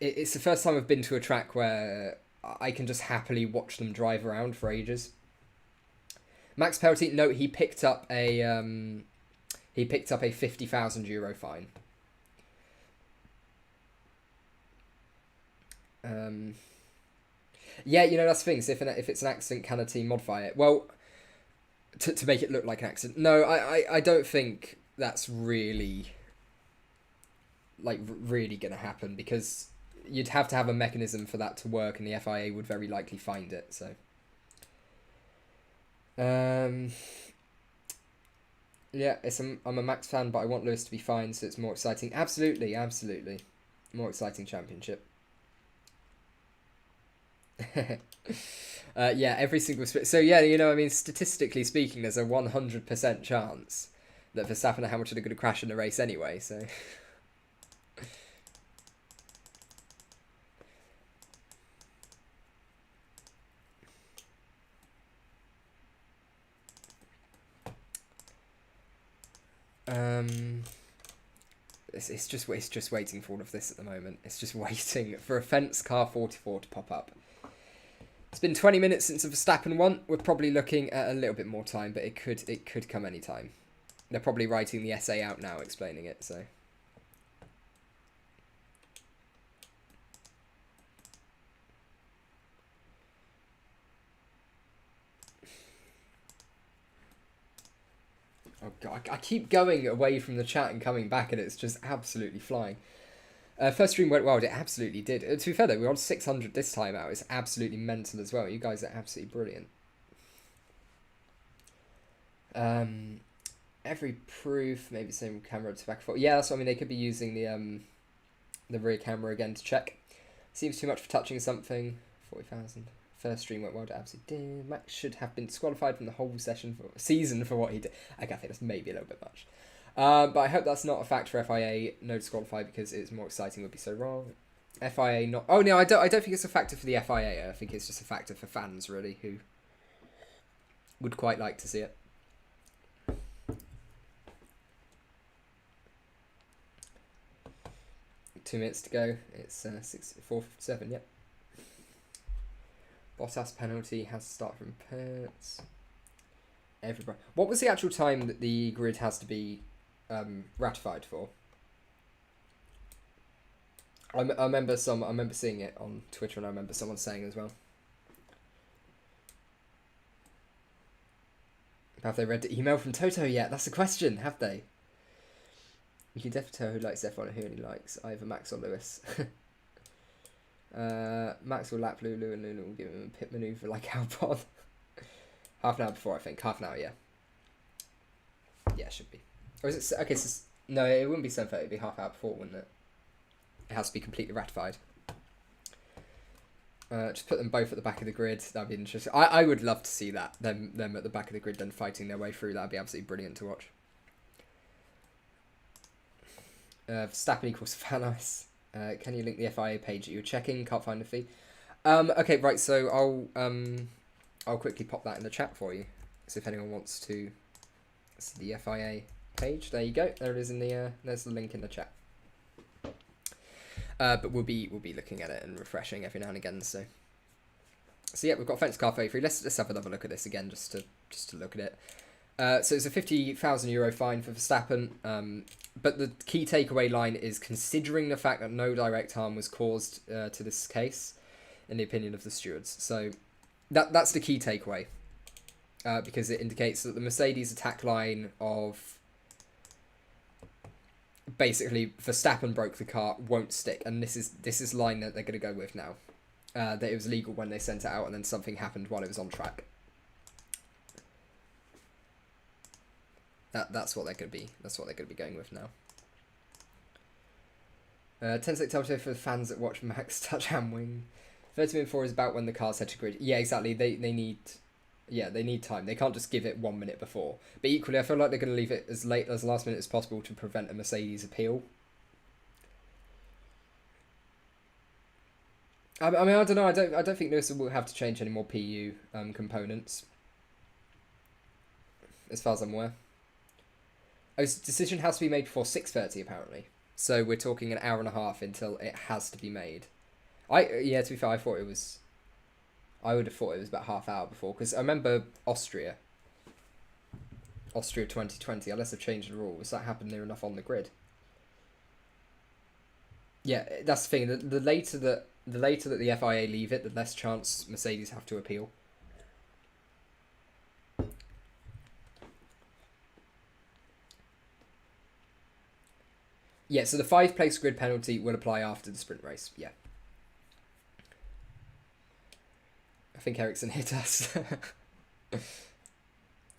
Speaker 1: It's the first time I've been to a track where I can just happily watch them drive around for ages. Max Pelty, no, he picked up a €50,000 fine. Yeah, that's the thing. So if it's an accident, can a team modify it? Well, to make it look like an accident. No, I don't think that's really going to happen, because you'd have to have a mechanism for that to work, and the FIA would very likely find it. So, yeah, I'm a Max fan, but I want Lewis to be fine, so it's more exciting. Absolutely, more exciting championship. Yeah, every single split. So yeah, statistically speaking, there's a 100% chance that Verstappen and Hamilton are going to crash in the race anyway. So. It's just waiting for all of this at the moment. It's just waiting for a fence car 44 to pop up. It's been 20 minutes since the Verstappen one. We're probably looking at a little bit more time, but it could come any time. They're probably writing the essay out now, explaining it. So. Oh god, I keep going away from the chat and coming back, and it's just absolutely flying. First stream went well, it absolutely did. To be fair though, we're on 600 this time out. It's absolutely mental as well. You guys are absolutely brilliant. Every proof, maybe same camera to back. Yeah, that's what I mean. They could be using the rear camera again to check. Seems too much for touching something. 40,000. First stream went well, it absolutely did. Max should have been disqualified from the whole season for what he did. Okay, I think that's maybe a little bit much. But I hope that's not a fact for FIA. No disqualify because it's more exciting would be so wrong. FIA not... Oh, no, I don't think it's a factor for the FIA. I think it's just a factor for fans, really, who would quite like to see it. Two minutes to go. It's 4:57, yep. Bottas penalty has to start from Pertz. Everybody. What was the actual time that the grid has to be ratified for? I remember seeing it on Twitter, and I remember someone saying as well. Have they read the email from Toto yet? That's the question. Have they? You can definitely tell who likes F1 and who only likes either Max or Lewis. Max will lap Lulu, and Lulu will give him a pit maneuver like Albon. Half an hour before, I think. Half an hour, yeah. Yeah, it should be. Or is it... Okay, so... No, it wouldn't be 7:30. It'd be half an hour before, wouldn't it? It has to be completely ratified. Just put them both at the back of the grid. That'd be interesting. I would love to see that. Them at the back of the grid then fighting their way through. That'd be absolutely brilliant to watch. Verstappen equals fan ice. Can you link the FIA page that you're checking? Can't find the feed. Okay, right. So I'll quickly pop that in the chat for you. So if anyone wants to see the FIA page, there you go. There it is in the. There's the link in the chat. But we'll be looking at it and refreshing every now and again. So yeah, we've got Fence Car 33. Let's have another look at this again, just to look at it. So it's a €50,000 fine for Verstappen. But the key takeaway line is, considering the fact that no direct harm was caused to this case, in the opinion of the stewards. So that's the key takeaway, because it indicates that the Mercedes attack line of basically Verstappen broke the car won't stick, and this is line that they're going to go with now. That it was legal when they sent it out, and then something happened while it was on track. That's what they're going to be. That's what they're going to be going with now. 10-sec telltale for the fans that watch Max touch hand wing. 30-minute 4 is about when the cars head to grid. Yeah, exactly. They need time. They can't just give it 1 minute before. But equally, I feel like they're going to leave it as late as the last minute as possible to prevent a Mercedes appeal. I mean, I don't know. I don't think Lewis will have to change any more PU components, as far as I'm aware. Oh, this decision has to be made before 6:30 apparently. So we're talking an hour and a half until it has to be made. To be fair, I would have thought it was about half hour before, because I remember Austria 2020, unless they've changed the rules, that happened near enough on the grid. Yeah, that's the thing. The later that the FIA leave it, the less chance Mercedes have to appeal. Yeah, so the 5-place grid penalty will apply after the sprint race. Yeah. I think Ericsson hit us.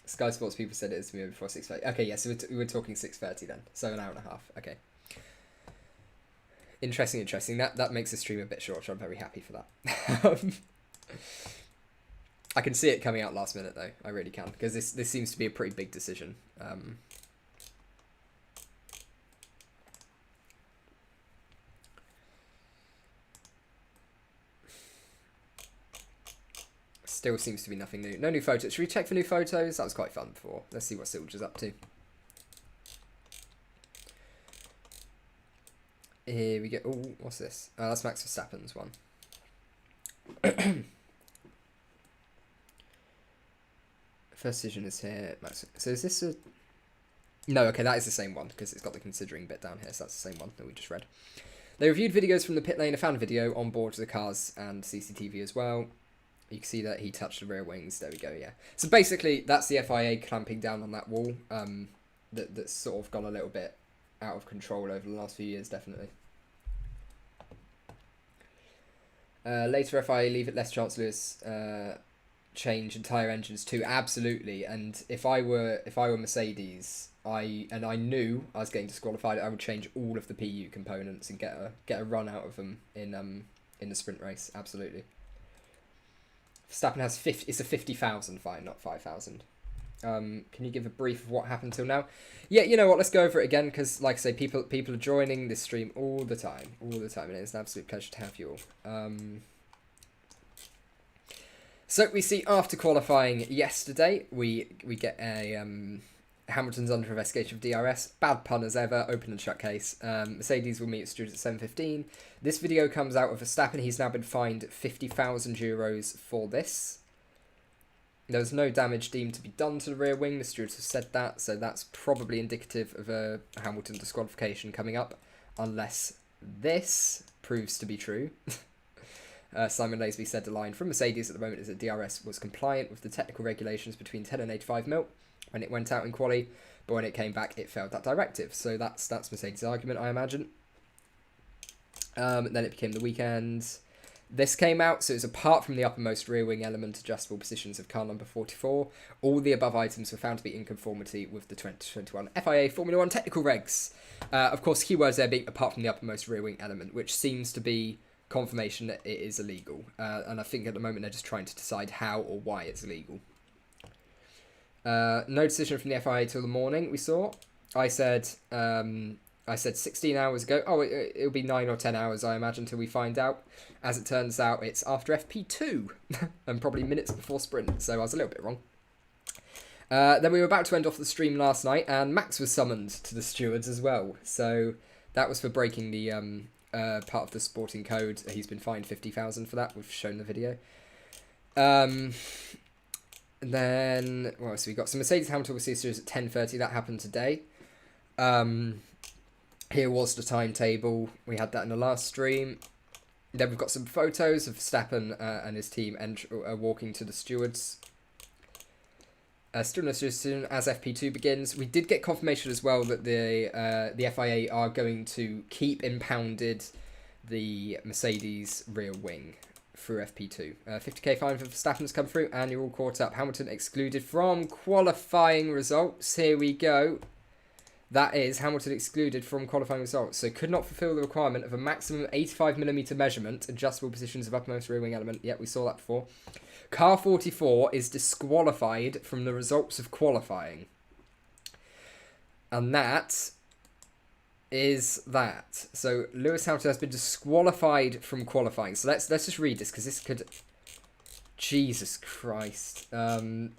Speaker 1: Sky Sports people said it is to me before 6:30. Okay, yeah, so we're talking 6:30 then. So an hour and a half. Okay. Interesting. That makes the stream a bit shorter. I'm very happy for that. I can see it coming out last minute though. I really can, because this seems to be a pretty big decision. Still seems to be nothing new. No new photos. Should we check for new photos? That was quite fun before. Let's see what Silger's up to. Here we go. Oh, what's this? Oh, that's Max Verstappen's one. First decision is here. Max. So is this a... No, okay, that is the same one, because it's got the considering bit down here, so that's the same one that we just read. They reviewed videos from the pit lane, a fan video on board the cars and CCTV as well. You can see that he touched the rear wings. There we go, yeah. So basically, that's the FIA clamping down on that wall. That's sort of gone a little bit out of control over the last few years, definitely. Later, FIA leave it less chance Lewis change entire engines too. Absolutely. And if I were Mercedes, I knew I was getting disqualified, I would change all of the PU components and get a run out of them in the sprint race. Absolutely. Verstappen has 50. It's a 50,000 fine, not 5,000. Can you give a brief of what happened till now? Yeah, you know what? Let's go over it again because, like I say, people are joining this stream all the time, and it's an absolute pleasure to have you all. So we see after qualifying yesterday, we get a Hamilton's under investigation of DRS. Bad pun as ever. Open and shut case. Mercedes will meet Stewart at 7:15. This video comes out of Verstappen. He's now been fined €50,000 for this. There was no damage deemed to be done to the rear wing. The stewards have said that, so that's probably indicative of a Hamilton disqualification coming up, unless this proves to be true. Simon Lazenby said the line from Mercedes at the moment is that DRS was compliant with the technical regulations between 10 and 85 mil when it went out in quali, but when it came back, it failed that directive. So that's Mercedes' argument, I imagine. Then it became the weekend. This came out, so it was apart from the uppermost rear wing element adjustable positions of car number 44. All the above items were found to be in conformity with the 2021 FIA Formula 1 technical regs. Of course, keywords there being apart from the uppermost rear wing element, which seems to be confirmation that it is illegal. And I think at the moment they're just trying to decide how or why it's illegal. No decision from the FIA till the morning, we saw. I said 16 hours ago, it'll be 9 or 10 hours, I imagine, till we find out. As it turns out, it's after FP2, and probably minutes before sprint, so I was a little bit wrong. Then we were about to end off the stream last night, and Max was summoned to the stewards as well. So that was for breaking the part of the sporting code. He's been fined 50,000 for that. We've shown the video. And then, so we got some Mercedes Hamilton with stewards at 10:30. That happened today. Here was the timetable. We had that in the last stream. Then we've got some photos of Verstappen and his team walking to the stewards. Still no decision as FP2 begins. We did get confirmation as well that the FIA are going to keep impounded the Mercedes rear wing through FP2. 50k fine for Verstappen has come through, and you're all caught up. Hamilton excluded from qualifying results. Here we go. That is Hamilton excluded from qualifying results, so could not fulfil the requirement of a maximum 85mm measurement, adjustable positions of uppermost rear wing element. Yep, we saw that before. Car 44 is disqualified from the results of qualifying. And that is that. So Lewis Hamilton has been disqualified from qualifying. So let's just read this, because this could... Jesus Christ. Let's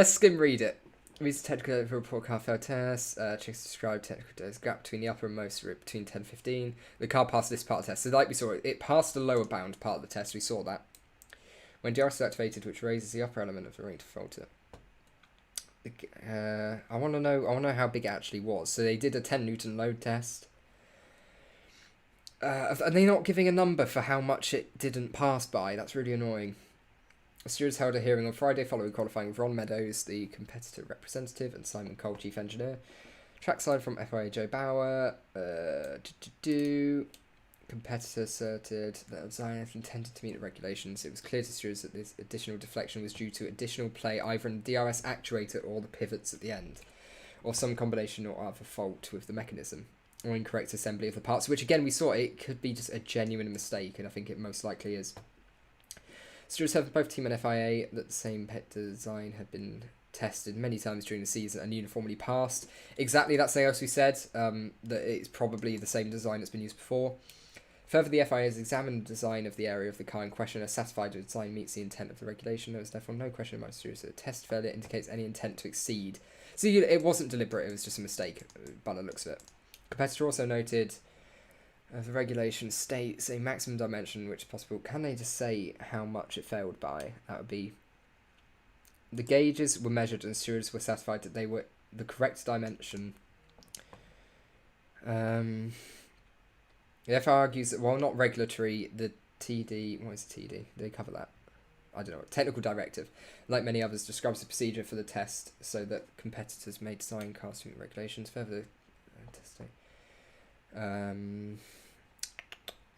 Speaker 1: skim read it. Reads technical report car failed test. Checks described technical gap between the uppermost between 10 and 15. The car passed this part of the test. So like we saw, it passed the lower bound part of the test. We saw that. When DRS is activated, which raises the upper element of the ring to filter. I want to know how big it actually was. So they did a 10 Newton load test. Are they not giving a number for how much it didn't pass by? That's really annoying. The stewards held a hearing on Friday following qualifying with Ron Meadows, the competitor representative, and Simon Cole, chief engineer. Trackside from FIA Joe Bauer. Competitor asserted that the design intended to meet the regulations. It was clear to stewards that this additional deflection was due to additional play either in the DRS actuator or the pivots at the end, or some combination or other fault with the mechanism, or incorrect assembly of the parts, which again we saw it could be just a genuine mistake, and I think it most likely is. Stewards have both team and FIA that the same pit design had been tested many times during the season and uniformly passed. Exactly, that's the else we said, that it's probably the same design that's been used before. Further, the FIA has examined the design of the area of the car in question and are satisfied the design meets the intent of the regulation. There was therefore no question among stewards that the test failure indicates any intent to exceed. So it wasn't deliberate, it was just a mistake by the looks of it. Competitor also noted the regulation states a maximum dimension which is possible. Can they just say how much it failed by? That would be... The gauges were measured and stewards were satisfied that they were the correct dimension. The FIA argues that while not regulatory, the TD... What is the TD? They cover that. I don't know. Technical directive, like many others, describes the procedure for the test so that competitors may design cars to meet regulations. Further testing.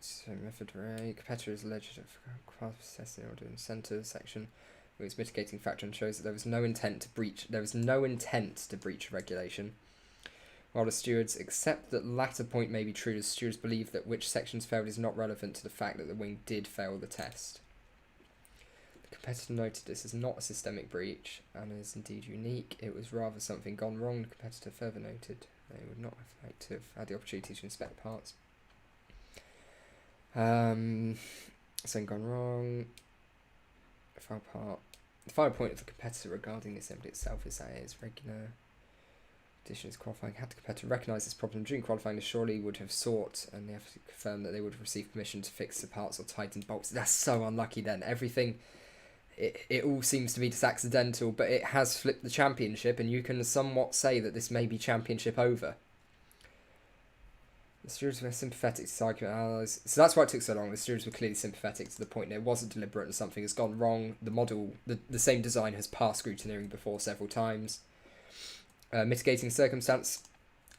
Speaker 1: So method array. Competitor is alleged of class testing order in center section with its mitigating factor and shows that there was no intent to breach. There was no intent to breach regulation. While the stewards accept that latter point may be true, the stewards believe that which sections failed is not relevant to the fact that the wing did fail the test. The competitor noted this is not a systemic breach and is indeed unique. It was rather something gone wrong. The competitor further noted they would not have liked to have had the opportunity to inspect parts. Something gone wrong. Foul part. The final point of the competitor regarding the assembly itself is that it is regular. Additions qualifying. Had the competitor recognised this problem during qualifying, they surely would have sought and they have to confirm that they would have received permission to fix the parts or tighten bolts. That's so unlucky then. Everything, it all seems to be just accidental, but it has flipped the championship, and you can somewhat say that this may be championship over. The stewards were sympathetic to this argument analysis. So that's why it took so long. The stewards were clearly sympathetic to the point that it wasn't deliberate and something has gone wrong. The model, the same design has passed scrutineering before several times. Mitigating circumstance.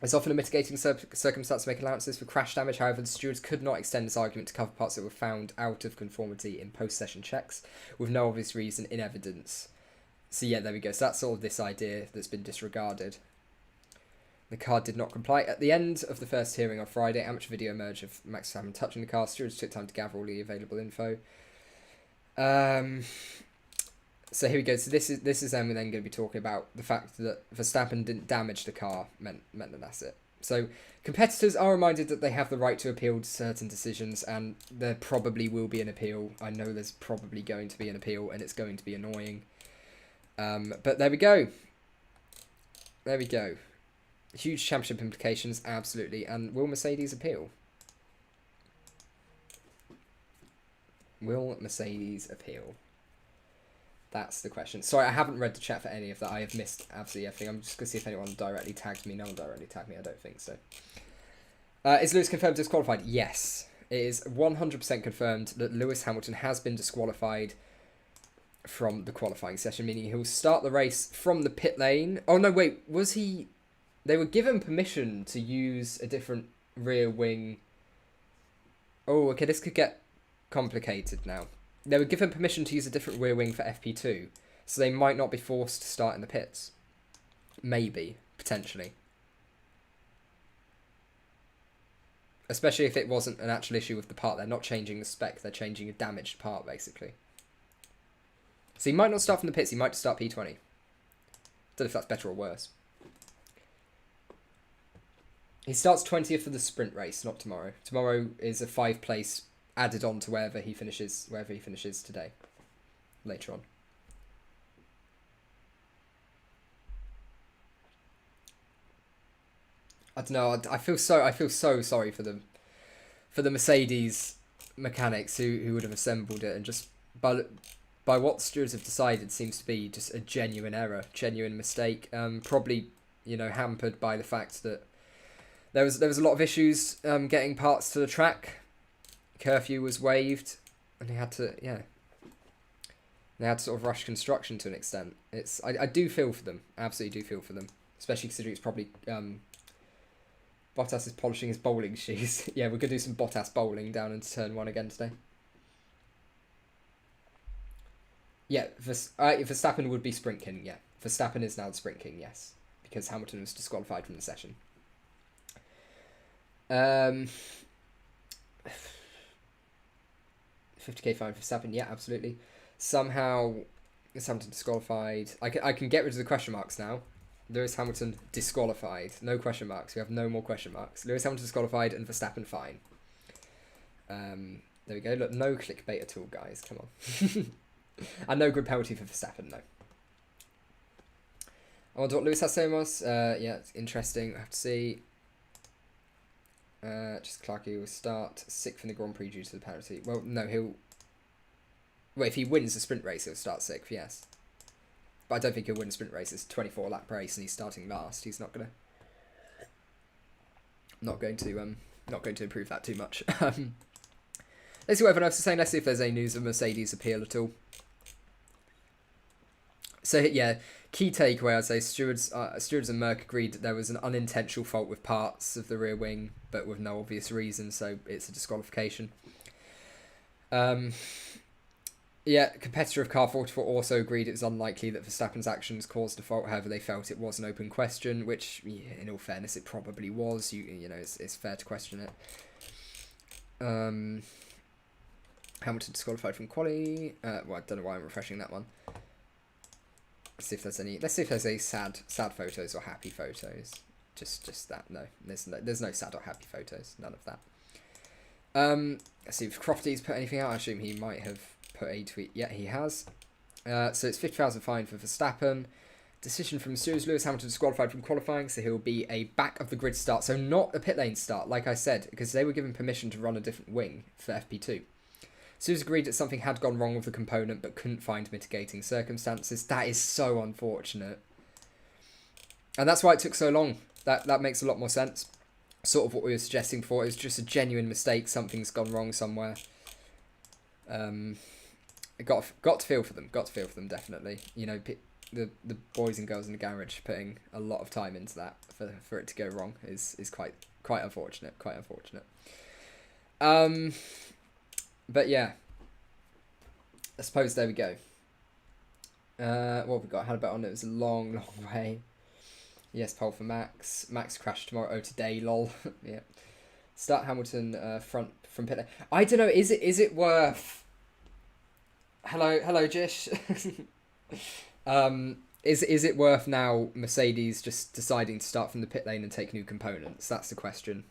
Speaker 1: There's often a mitigating circumstance to make allowances for crash damage. However, the stewards could not extend this argument to cover parts that were found out of conformity in post-session checks with no obvious reason in evidence. So yeah, there we go. So that's sort of this idea that's been disregarded. The car did not comply. At the end of the first hearing on Friday, amateur video emerged of Max Verstappen touching the car. Stewards took time to gather all the available info. So here we go. So this is then we're then going to be talking about the fact that Verstappen didn't damage the car meant that that's it. So competitors are reminded that they have the right to appeal to certain decisions, and there probably will be an appeal. I know there's probably going to be an appeal, and it's going to be annoying. But there we go. There we go. Huge championship implications, absolutely. And will Mercedes appeal? Will Mercedes appeal? That's the question. Sorry, I haven't read the chat for any of that. I have missed absolutely everything. I'm just going to see if anyone directly tagged me. No one directly tagged me. I don't think so. Is Lewis confirmed disqualified? Yes. It is 100% confirmed that Lewis Hamilton has been disqualified from the qualifying session, meaning he'll start the race from the pit lane. Oh, no, wait. Was he... They were given permission to use a different rear wing. Oh, okay, this could get complicated now. They were given permission to use a different rear wing for FP2, so they might not be forced to start in the pits. Maybe, potentially. Especially if it wasn't an actual issue with the part. They're not changing the spec, they're changing a damaged part, basically. So he might not start from the pits, he might just start P20. Don't know if that's better or worse. He starts 20th for the sprint race, not tomorrow. Tomorrow is a 5-place added on to wherever he finishes today, later on. I don't know. I feel so sorry for them, for the Mercedes mechanics who would have assembled it, and just by what stewards have decided seems to be just a genuine error, genuine mistake. Probably hampered by the fact that there was a lot of issues getting parts to the track. Curfew was waived, and they had to sort of rush construction to an extent. I do feel for them, absolutely do feel for them, especially considering it's probably Bottas is polishing his bowling shoes. Yeah, we're gonna do some Bottas bowling down into turn 1 again today. Yeah, Verstappen would be Sprint King. Yeah, Verstappen is now the Sprint King. Yes, because Hamilton was disqualified from the session. 50k fine for Verstappen, yeah, absolutely. Somehow, Lewis Hamilton disqualified. I can get rid of the question marks now. Lewis Hamilton disqualified. No question marks. We have no more question marks. Lewis Hamilton disqualified and Verstappen fine. There we go. Look, no clickbait at all, guys. Come on. And no grid penalty for Verstappen, no. I wonder what Lewis has to say, Moss. Yeah, it's interesting. I have to see. Just Clarky will start 6th in the Grand Prix due to the penalty. Well, no, he'll... Well, if he wins the sprint race, he'll start 6th, yes. But I don't think he'll win the sprint race. It's a 24-lap race, and he's starting last. He's not going to improve that too much. Let's see what everyone else is saying. Let's see if there's any news of Mercedes appeal at all. So, yeah, key takeaway, I'd say, stewards and Merck agreed that there was an unintentional fault with parts of the rear wing, but with no obvious reason, so it's a disqualification. Yeah, competitor of car 44 also agreed it was unlikely that Verstappen's actions caused the fault. However, they felt it was an open question, which, yeah, in all fairness, it probably was. It's fair to question it. Hamilton disqualified from quali. Well, I don't know why I'm refreshing that one. Let's see if there's any. Let's see if there's any sad photos or happy photos. Just that. No, there's no sad or happy photos. None of that. Let's see if Crofty's put anything out. I assume he might have put a tweet. Yeah, he has. So it's 50,000 fine for Verstappen. Decision from Series Lewis Hamilton disqualified from qualifying, so he'll be a back of the grid start. So not a pit lane start, like I said, because they were given permission to run a different wing for FP2. Series agreed that something had gone wrong with the component, but couldn't find mitigating circumstances. That is so unfortunate. And that's why it took so long. That makes a lot more sense. Sort of what we were suggesting before. It was just a genuine mistake. Something's gone wrong somewhere. Got to feel for them. Got to feel for them, definitely. You know, the boys and girls in the garage putting a lot of time into that for it to go wrong is quite unfortunate. Quite unfortunate. But yeah. I suppose there we go. What have we got? Had a bet on it. It was a long way. Yes, pole for Max. Max crashed tomorrow. Oh, today, lol. Yeah. Start Hamilton front from pit lane. I don't know. Is it worth? Hello, Jish. Is it worth now Mercedes just deciding to start from the pit lane and take new components? That's the question.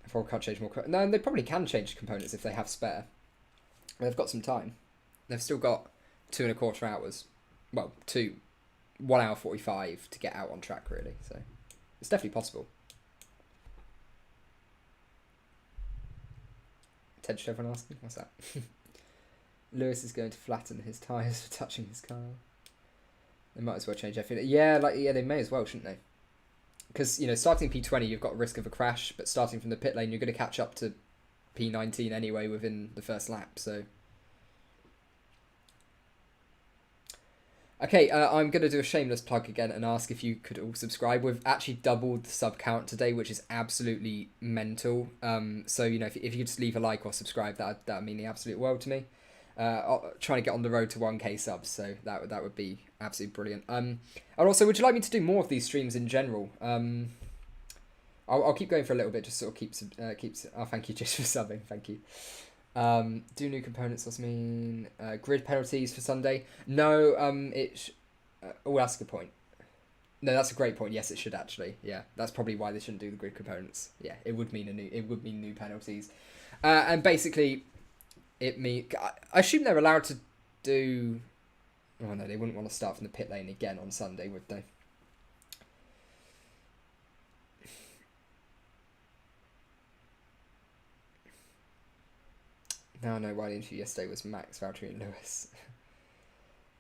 Speaker 1: If I can't change more. No, they probably can change components if they have spare. They've got some time. They've still got 2.25 hours. Well, 1 hour 45 to get out on track, really. So it's definitely possible. Attention, everyone asking. What's that? Lewis is going to flatten his tyres for touching his car. They might as well change everything. Yeah, they may as well, shouldn't they? Because, you know, starting P20, you've got a risk of a crash, but starting from the pit lane, you're going to catch up to P19 anyway within the first lap, so... Okay, I'm going to do a shameless plug again and ask if you could all subscribe. We've actually doubled the sub count today, which is absolutely mental. So, you know, if you could just leave a like or subscribe, that would mean the absolute world to me. Trying to get on the road to 1k subs, so that would be absolutely brilliant. And also, would you like me to do more of these streams in general? I'll keep going for a little bit, just sort of keeps. Oh, thank you, just for subbing. Thank you. Do new components does mean grid penalties for Sunday? No. Oh, that's a good point. No, that's a great point. Yes, it should actually. Yeah, that's probably why they shouldn't do the grid components. Yeah, it would mean new penalties, and basically. I assume they're allowed to do... Oh, no, they wouldn't want to start from the pit lane again on Sunday, would they? No, why the interview yesterday was Max, Valtteri and Lewis.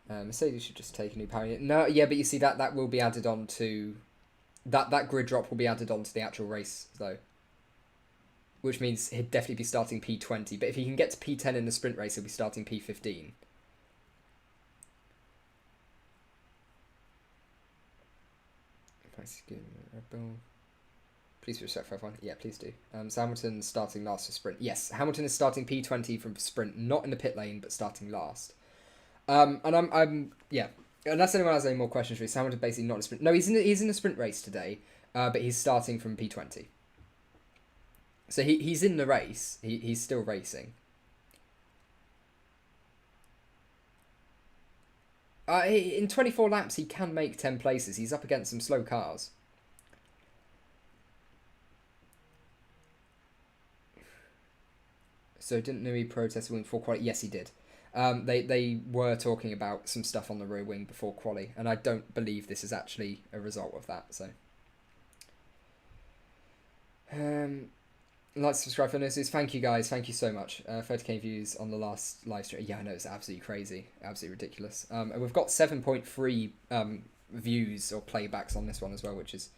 Speaker 1: Mercedes should just take a new power unit. No, yeah, but you see, that will be added on to... That grid drop will be added on to the actual race, though. Which means he'd definitely be starting P20. But if he can get to P10 in the sprint race, he'll be starting P15. Please respect for everyone. Yeah, please do. So Hamilton's starting last for sprint. Yes, Hamilton is starting P20 from sprint, not in the pit lane, but starting last. And I'm yeah. Unless anyone has any more questions for me, so Hamilton basically not in a sprint. No, he's in a sprint race today, but he's starting from P20. So he's in the race. He's still racing. In 24 laps, he can make 10 places. He's up against some slow cars. So didn't Nui protest wing before quali? Yes, he did. They were talking about some stuff on the rear wing before quali, and I don't believe this is actually a result of that. So. Like, subscribe for notices. Thank you guys. Thank you so much. 30k views on the last live stream. Yeah, I know, it's absolutely crazy. Absolutely ridiculous. And we've got 7.3 views or playbacks on this one as well, which is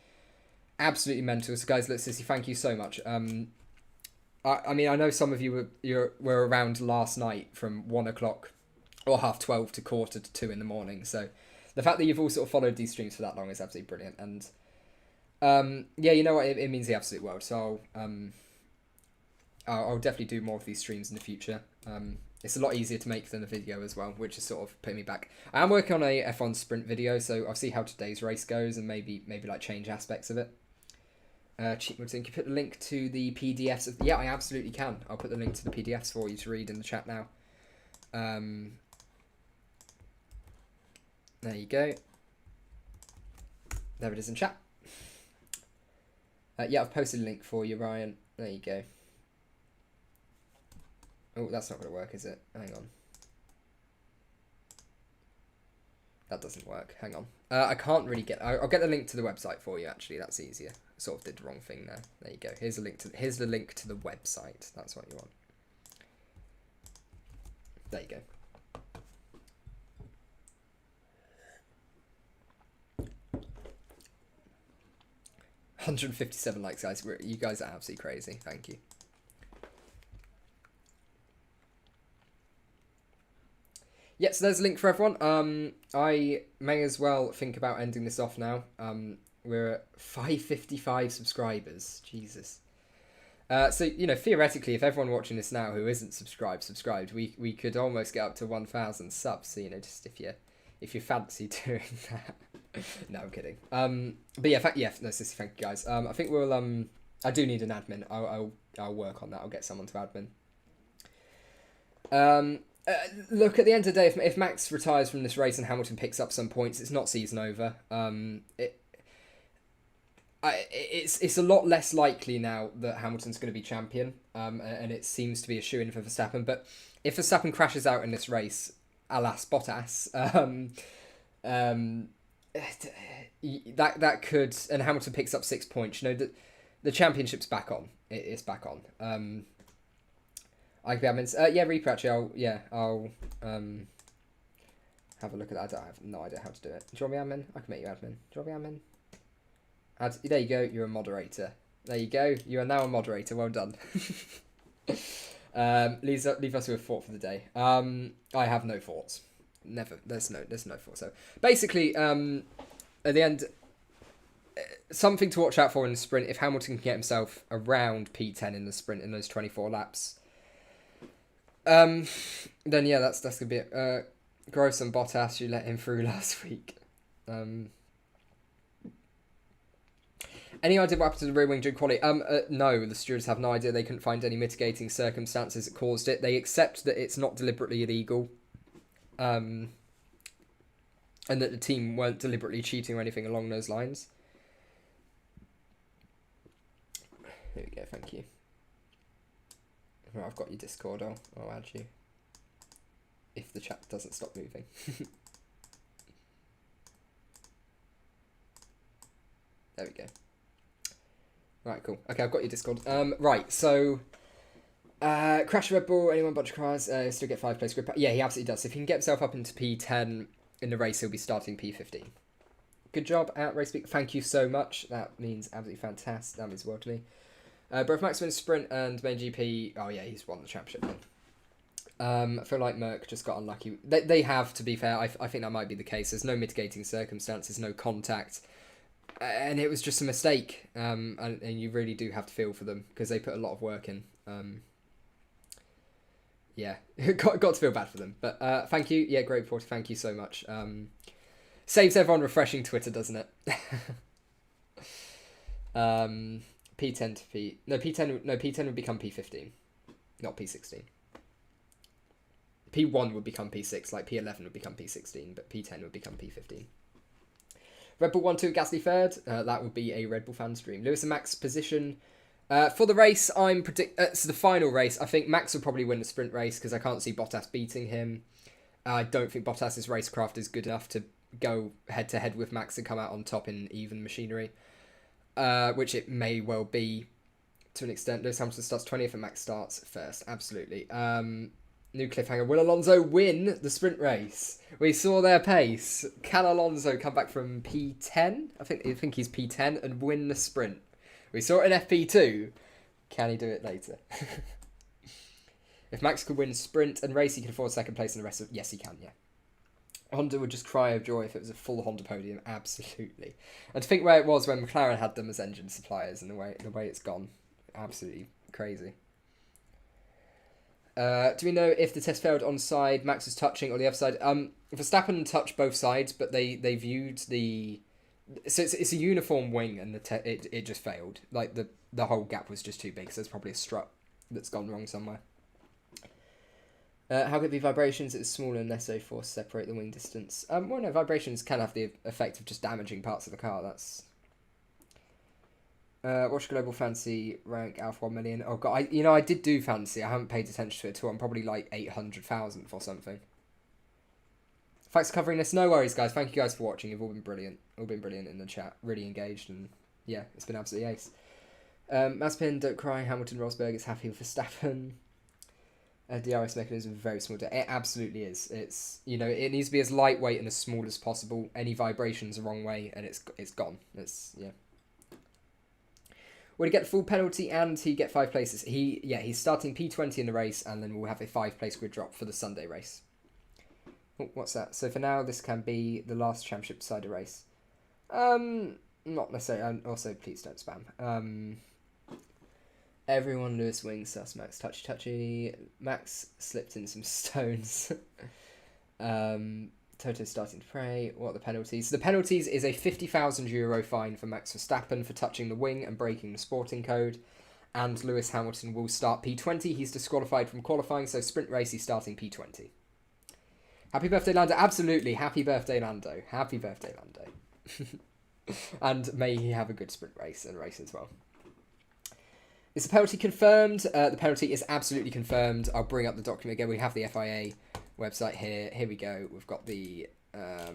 Speaker 1: absolutely mental. So guys, let's see. Thank you so much. I mean, I know some of you were around last night from 1 o'clock or 12:30 to 1:45 in the morning. So the fact that you've all sort of followed these streams for that long is absolutely brilliant. And yeah, you know what? It means the absolute world. So I'll definitely do more of these streams in the future. It's a lot easier to make than a video as well, which is sort of putting me back. I am working on a F1 sprint video, so I'll see how today's race goes and maybe like change aspects of it. Cheap Wood, can you put the link to the PDFs? Yeah, I absolutely can. I'll put the link to the PDFs for you to read in the chat now. There you go. There it is in chat. Yeah, I've posted a link for you, Ryan. There you go. Oh, that's not going to work, is it? Hang on. That doesn't work. Hang on. I can't really get... I'll get the link to the website for you, actually. That's easier. Sort of did the wrong thing there. There you go. Here's the link to the website. That's what you want. There you go. $157 likes, guys. You guys are absolutely crazy. Thank you. Yeah, so there's a link for everyone. I may as well think about ending this off now. We're at 555 subscribers. Jesus. So, you know, theoretically, if everyone watching this now who isn't subscribed, we could almost get up to 1,000 subs. So, you know, just if you fancy doing that. No, I'm kidding. But yeah, thank you guys. I think we'll I do need an admin. I'll work on that. I'll get someone to admin. Look, at the end of the day, if Max retires from this race and Hamilton picks up some points, it's not season over. It's a lot less likely now that Hamilton's going to be champion, and it seems to be a shoo-in for Verstappen. But if Verstappen crashes out in this race, alas Bottas, that could, and Hamilton picks up 6 points. You know, the championship's back on. It's back on. I can be admins. Yeah, Reaper, actually, I'll have a look at that. I have no idea how to do it. Do you want me admin? I can make you admin. Do you want me admin? There you go, you're a moderator. There you go, you are now a moderator. Well done. Leave us with a thought for the day. I have no thoughts. Never. There's no thought. So basically, at the end, something to watch out for in the sprint. If Hamilton can get himself around P10 in the sprint in those 24 laps, then yeah, that's gonna be it. Gross and Bottas, you let him through last week. Any idea what happened to the rear wing during quality? No, the stewards have no idea. They couldn't find any mitigating circumstances that caused it. They accept that it's not deliberately illegal, and that the team weren't deliberately cheating or anything along those lines. Here we go, thank you. Right, I've got your Discord, I'll add you. If the chat doesn't stop moving. There we go. Right, cool. Okay, I've got your Discord. Right, so... Crash Red Bull, anyone bunch of cars, still get 5 place grip. Yeah, he absolutely does. If he can get himself up into P10 in the race, he'll be starting P15. Good job at RaceSpeak. Thank you so much. That means absolutely fantastic. That means the world to me. But if Max wins sprint and main GP, oh yeah, he's won the championship then. I feel like Merck just got unlucky. They have, to be fair. I think that might be the case. There's no mitigating circumstances, no contact. And it was just a mistake. And you really do have to feel for them because they put a lot of work in. Yeah, got to feel bad for them. But thank you. Yeah, great reporter. Thank you so much. Saves everyone refreshing Twitter, doesn't it? P10 to P... No, P10 would become P15. Not P16. P1 would become P6, like P11 would become P16, but P10 would become P15. Red Bull 1-2, Gasly third. That would be a Red Bull fan's dream. Lewis and Max position. For the race, so the final race, I think Max will probably win the sprint race because I can't see Bottas beating him. I don't think Bottas's racecraft is good enough to go head-to-head with Max and come out on top in even machinery. Which it may well be to an extent. Lewis Hamilton starts 20th and Max starts first. Absolutely. New cliffhanger. Will Alonso win the sprint race? We saw their pace. Can Alonso come back from P10? I think he's P10 and win the sprint. We saw it in FP2. Can he do it later? If Max could win sprint and race, he can afford second place in the rest of... Yes, he can, yeah. Honda would just cry of joy if it was a full Honda podium. Absolutely. And to think where it was when McLaren had them as engine suppliers and the way it's gone. Absolutely crazy. Do we know if the test failed on side, Max was touching, or the other side? Verstappen touched both sides, but they viewed the So it's a uniform wing, and it just failed. Like the whole gap was just too big. So there's probably a strut that's gone wrong somewhere. How could it be vibrations? It's smaller and necessary force separate the wing distance. Well, no, vibrations can have the effect of just damaging parts of the car. That's. Watch Global Fantasy rank Alpha 1 million. Oh god, I did do Fantasy. I haven't paid attention to it at all. I'm probably like 800,000 or something. Thanks for covering this. No worries, guys. Thank you guys for watching. You've all been brilliant. All been brilliant in the chat. Really engaged, and yeah, it's been absolutely ace. Mazepin, don't cry. Hamilton, Rosberg is happy with Verstappen. DRS mechanism very small. It absolutely is. It's it needs to be as lightweight and as small as possible. Any vibrations the wrong way, and it's gone. It's yeah. Will he get the full penalty and he get 5 places? He's starting P20 in the race, and then we'll have a 5-place grid drop for the Sunday race. Oh, what's that? So for now, this can be the last championship decider race. Not necessarily. Also, please don't spam. Everyone Lewis wings sus Max touchy. Max slipped in some stones. Toto starting to pray. What are the penalties? The penalties is a €50,000 fine for Max Verstappen for touching the wing and breaking the sporting code. And Lewis Hamilton will start P20. He's disqualified from qualifying, so sprint race he's starting P20. Happy birthday, Lando. Absolutely. Happy birthday, Lando. Happy birthday, Lando. And may he have a good sprint race and race as well. Is the penalty confirmed? The penalty is absolutely confirmed. I'll bring up the document again. We have the FIA website here. Here we go. We've got the... I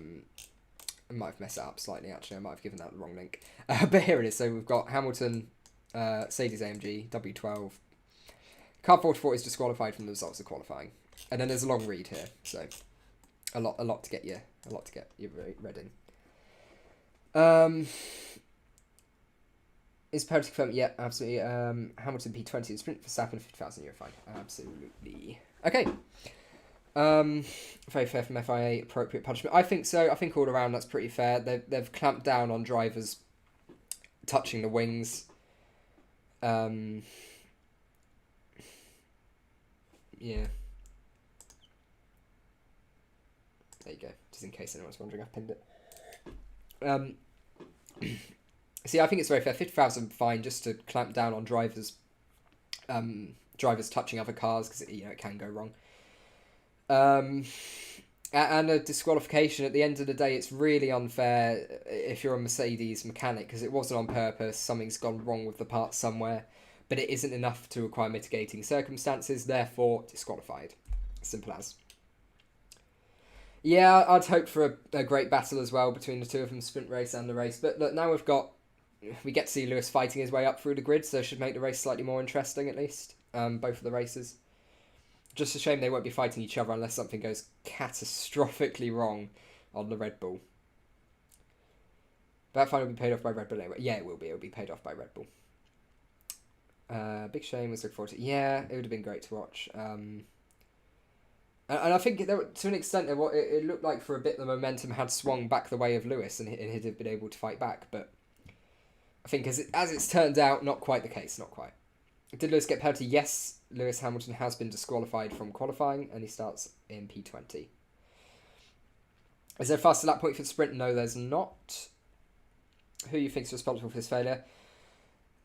Speaker 1: might have messed it up slightly, actually. I might have given that the wrong link. But here it is. So we've got Hamilton, Mercedes AMG, W12. Car 44 is disqualified from the results of qualifying. And then there's a long read here. So a lot to get you read in. Is penalty confirmed? Yeah, absolutely. Hamilton P20 sprint for Verstappen, €50,000 fine. Absolutely. Okay. Very fair from FIA. Appropriate punishment. I think so. I think all around that's pretty fair. They've clamped down on drivers touching the wings. Yeah. There you go. Just in case anyone's wondering, I've pinned it. See, I think it's very fair. 50,000 fine just to clamp down on drivers touching other cars, because it can go wrong. And a disqualification. At the end of the day, it's really unfair if you're a Mercedes mechanic, because it wasn't on purpose. Something's gone wrong with the part somewhere, but it isn't enough to require mitigating circumstances. Therefore, disqualified. Simple as. Yeah, I'd hope for a great battle as well between the two of them, sprint race and the race. But look, now we get to see Lewis fighting his way up through the grid, so it should make the race slightly more interesting, at least. Both of the races. Just a shame they won't be fighting each other unless something goes catastrophically wrong on the Red Bull. That fine will be paid off by Red Bull anyway. Yeah, it will be. It will be paid off by Red Bull. Big shame. Was looking forward to it. Yeah, it would have been great to watch. And I think to an extent, it looked like for a bit the momentum had swung back the way of Lewis, and he'd have been able to fight back. But I think as it's turned out, not quite the case. Not quite. Did Lewis get penalty? Yes, Lewis Hamilton has been disqualified from qualifying, and he starts in P20. Is there a faster lap point for the sprint? No, there's not. Who you think is responsible for this failure?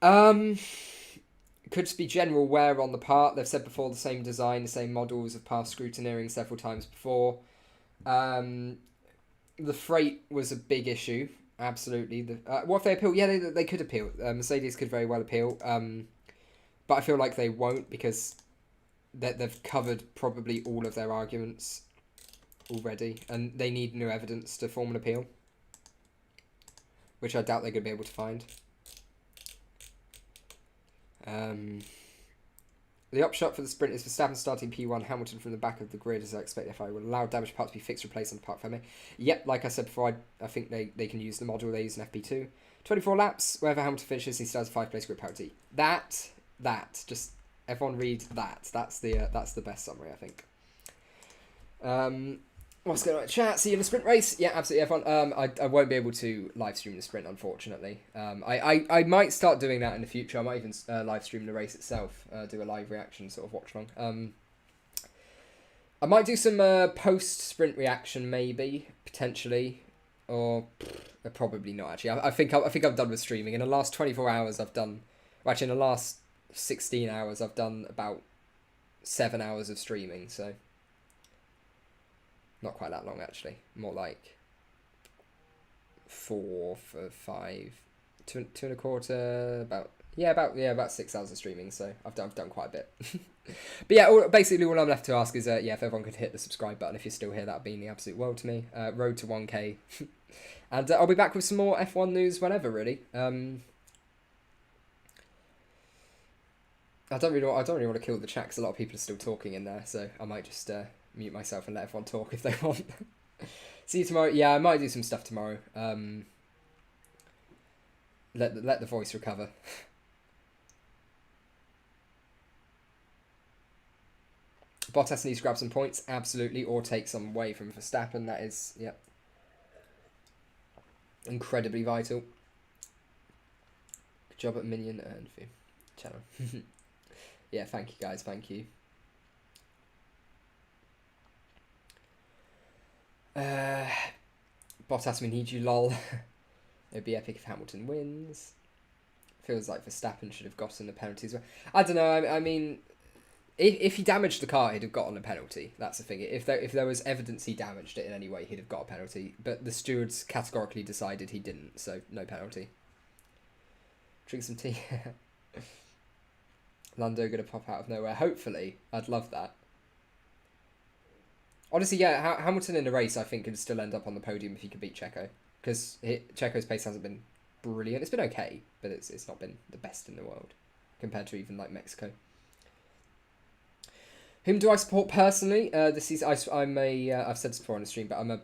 Speaker 1: Could just be general wear on the part. They've said before the same design, the same models have passed scrutineering several times before. The freight was a big issue, absolutely. What if they appeal? Yeah, they could appeal. Mercedes could very well appeal. But I feel like they won't, because they've covered probably all of their arguments already, and they need new evidence to form an appeal, which I doubt they're going to be able to find. The upshot for the sprint is Verstappen starting P1, Hamilton from the back of the grid, as I expect FI will allow damaged parts to be fixed, replaced on the part family. Yep, like I said before, I think they can use the module they use in FP2. 24 laps, wherever Hamilton finishes, he starts a 5-place grid penalty. Just everyone read that. That's the best summary, I think. What's going on in chat? See you in the sprint race? Yeah, absolutely, everyone. I won't be able to live stream the sprint, unfortunately. I might start doing that in the future. I might even live stream the race itself, do a live reaction sort of watch along. I might do some post sprint reaction, maybe, potentially. or probably not actually. I think I'm done with streaming. In the last 24 hours, I've done. Well, actually, in the last 16 hours, I've done about 7 hours of streaming. So not quite that long actually. More like 4 for 5, 2.25. About 6 hours of streaming. So I've done quite a bit. But yeah, basically all I'm left to ask is if everyone could hit the subscribe button if you're still here, that'd mean the absolute world to me. Road to 1k. And I'll be back with some more F1 news whenever, really. I don't really want to kill the chat because a lot of people are still talking in there, so I might just mute myself and let everyone talk if they want. See you tomorrow. Yeah, I might do some stuff tomorrow. Let the voice recover. Bottas needs to grab some points, absolutely, or take some away from Verstappen. That is, yep, incredibly vital. Good job at Minion and Foo channel. Yeah, thank you guys, thank you. Bottas, we need you, lol. It'd be epic if Hamilton wins. Feels like Verstappen should have gotten a penalty as well. I don't know, I mean... If he damaged the car, he'd have gotten a penalty. That's the thing. If there was evidence he damaged it in any way, he'd have got a penalty. But the stewards categorically decided he didn't, so no penalty. Drink some tea. Lando gonna pop out of nowhere. Hopefully. I'd love that. Honestly, yeah, Hamilton in a race, I think, could still end up on the podium if he could beat Checo. Because Checo's pace hasn't been brilliant. It's been okay, but it's not been the best in the world. Compared to even, like, Mexico. Whom do I support personally? I've said this before on the stream, but I'm a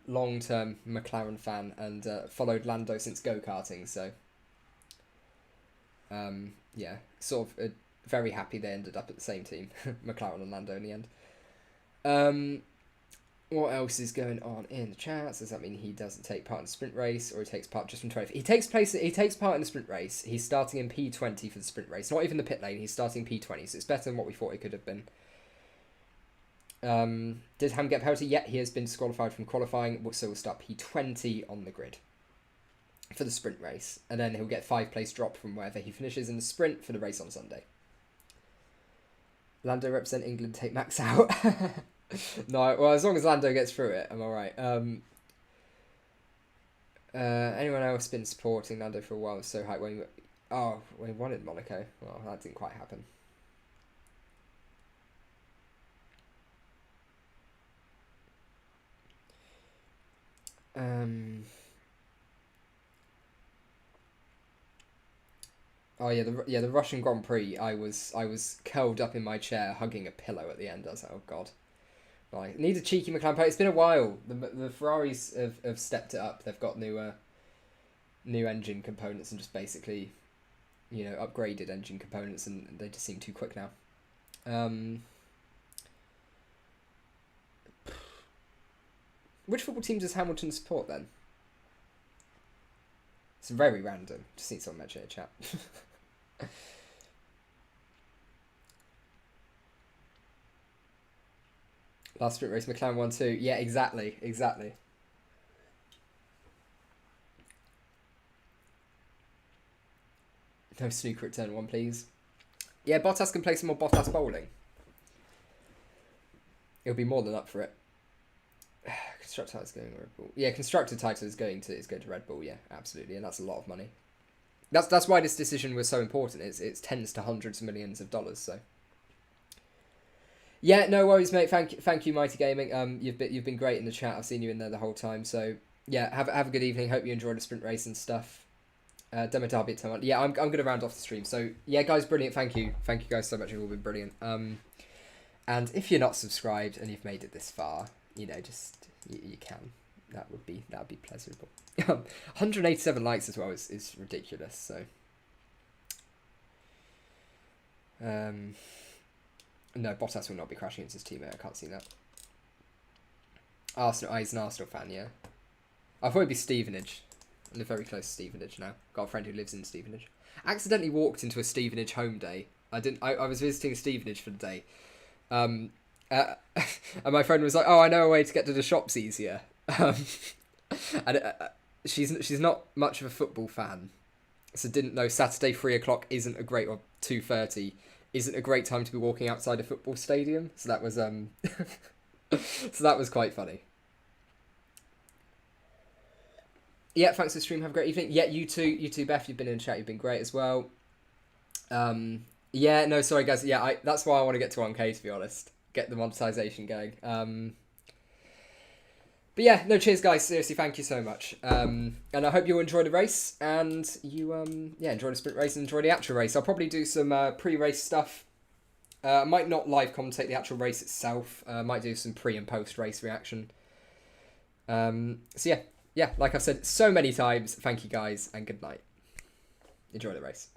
Speaker 1: long-term McLaren fan and followed Lando since go-karting, so yeah, sort of very happy they ended up at the same team, McLaren and Lando in the end. What else is going on in the chat? Does that mean he doesn't take part in the sprint race, or he takes part just from 20? He takes part in the sprint race. He's starting in P20 for the sprint race. Not even the pit lane. He's starting P20, so it's better than what we thought it could have been. Did Ham get penalty? Yeah, he has been disqualified from qualifying, so we'll start P20 on the grid for the sprint race, and then he'll get 5 place drop from wherever he finishes in the sprint for the race on Sunday. Lando represent England, take Max out. No, well, as long as Lando gets through it, I'm alright. Anyone else been supporting Lando for a while? So hype when he won in Monaco. Well, that didn't quite happen. Oh yeah, the Russian Grand Prix. I was curled up in my chair, hugging a pillow at the end. I was like, oh god. Like, need a cheeky McLaren plate. It's been a while. The Ferraris have stepped it up. They've got new engine components and just basically, upgraded engine components, and they just seem too quick now. Which football team does Hamilton support then? It's very random. Just need someone to mention it in chat. Last sprint race, McLaren 1-2. Yeah, exactly. No snooker at turn 1, please. Yeah, Bottas can play some more Bottas bowling. He'll be more than up for it. Constructor title is going to Red Bull. Yeah, constructor title is going to Red Bull. Yeah, absolutely, and that's a lot of money. That's why this decision was so important. It's tens to hundreds of millions of dollars. So. Yeah, no worries, mate. Thank you, Mighty Gaming. You've been great in the chat. I've seen you in there the whole time. So yeah, have a good evening. Hope you enjoyed the sprint race and stuff. Demo Derby at 10. Yeah, I'm gonna round off the stream. So yeah, guys, brilliant. Thank you guys so much. You've all been brilliant. And if you're not subscribed and you've made it this far, just you can. That'd be pleasurable. 187 likes as well is ridiculous. So. No, Bottas will not be crashing into his teammate. I can't see that. Arsenal. He's an Arsenal fan, yeah. I'll probably be Stevenage. I live very close to Stevenage now. Got a friend who lives in Stevenage. Accidentally walked into a Stevenage home day. I was visiting Stevenage for the day. And my friend was like, "Oh, I know a way to get to the shops easier." And she's not much of a football fan, so didn't know Saturday 3 o'clock isn't a great, or 2:30 isn't a great time to be walking outside a football stadium. So that was so that was quite funny. Yeah, thanks for the stream. Have a great evening. Yeah, you too, Beth. You've been in the chat. You've been great as well. Yeah, no, sorry guys. Yeah, that's why I want to get to 1K, to be honest. Get the monetization going. But yeah, no, cheers guys. Seriously, thank you so much. And I hope you enjoy the race, and you enjoy the sprint race and enjoy the actual race. I'll probably do some pre-race stuff. I might not live commentate the actual race itself. Might do some pre and post race reaction. So yeah, like I've said so many times, thank you guys and good night. Enjoy the race.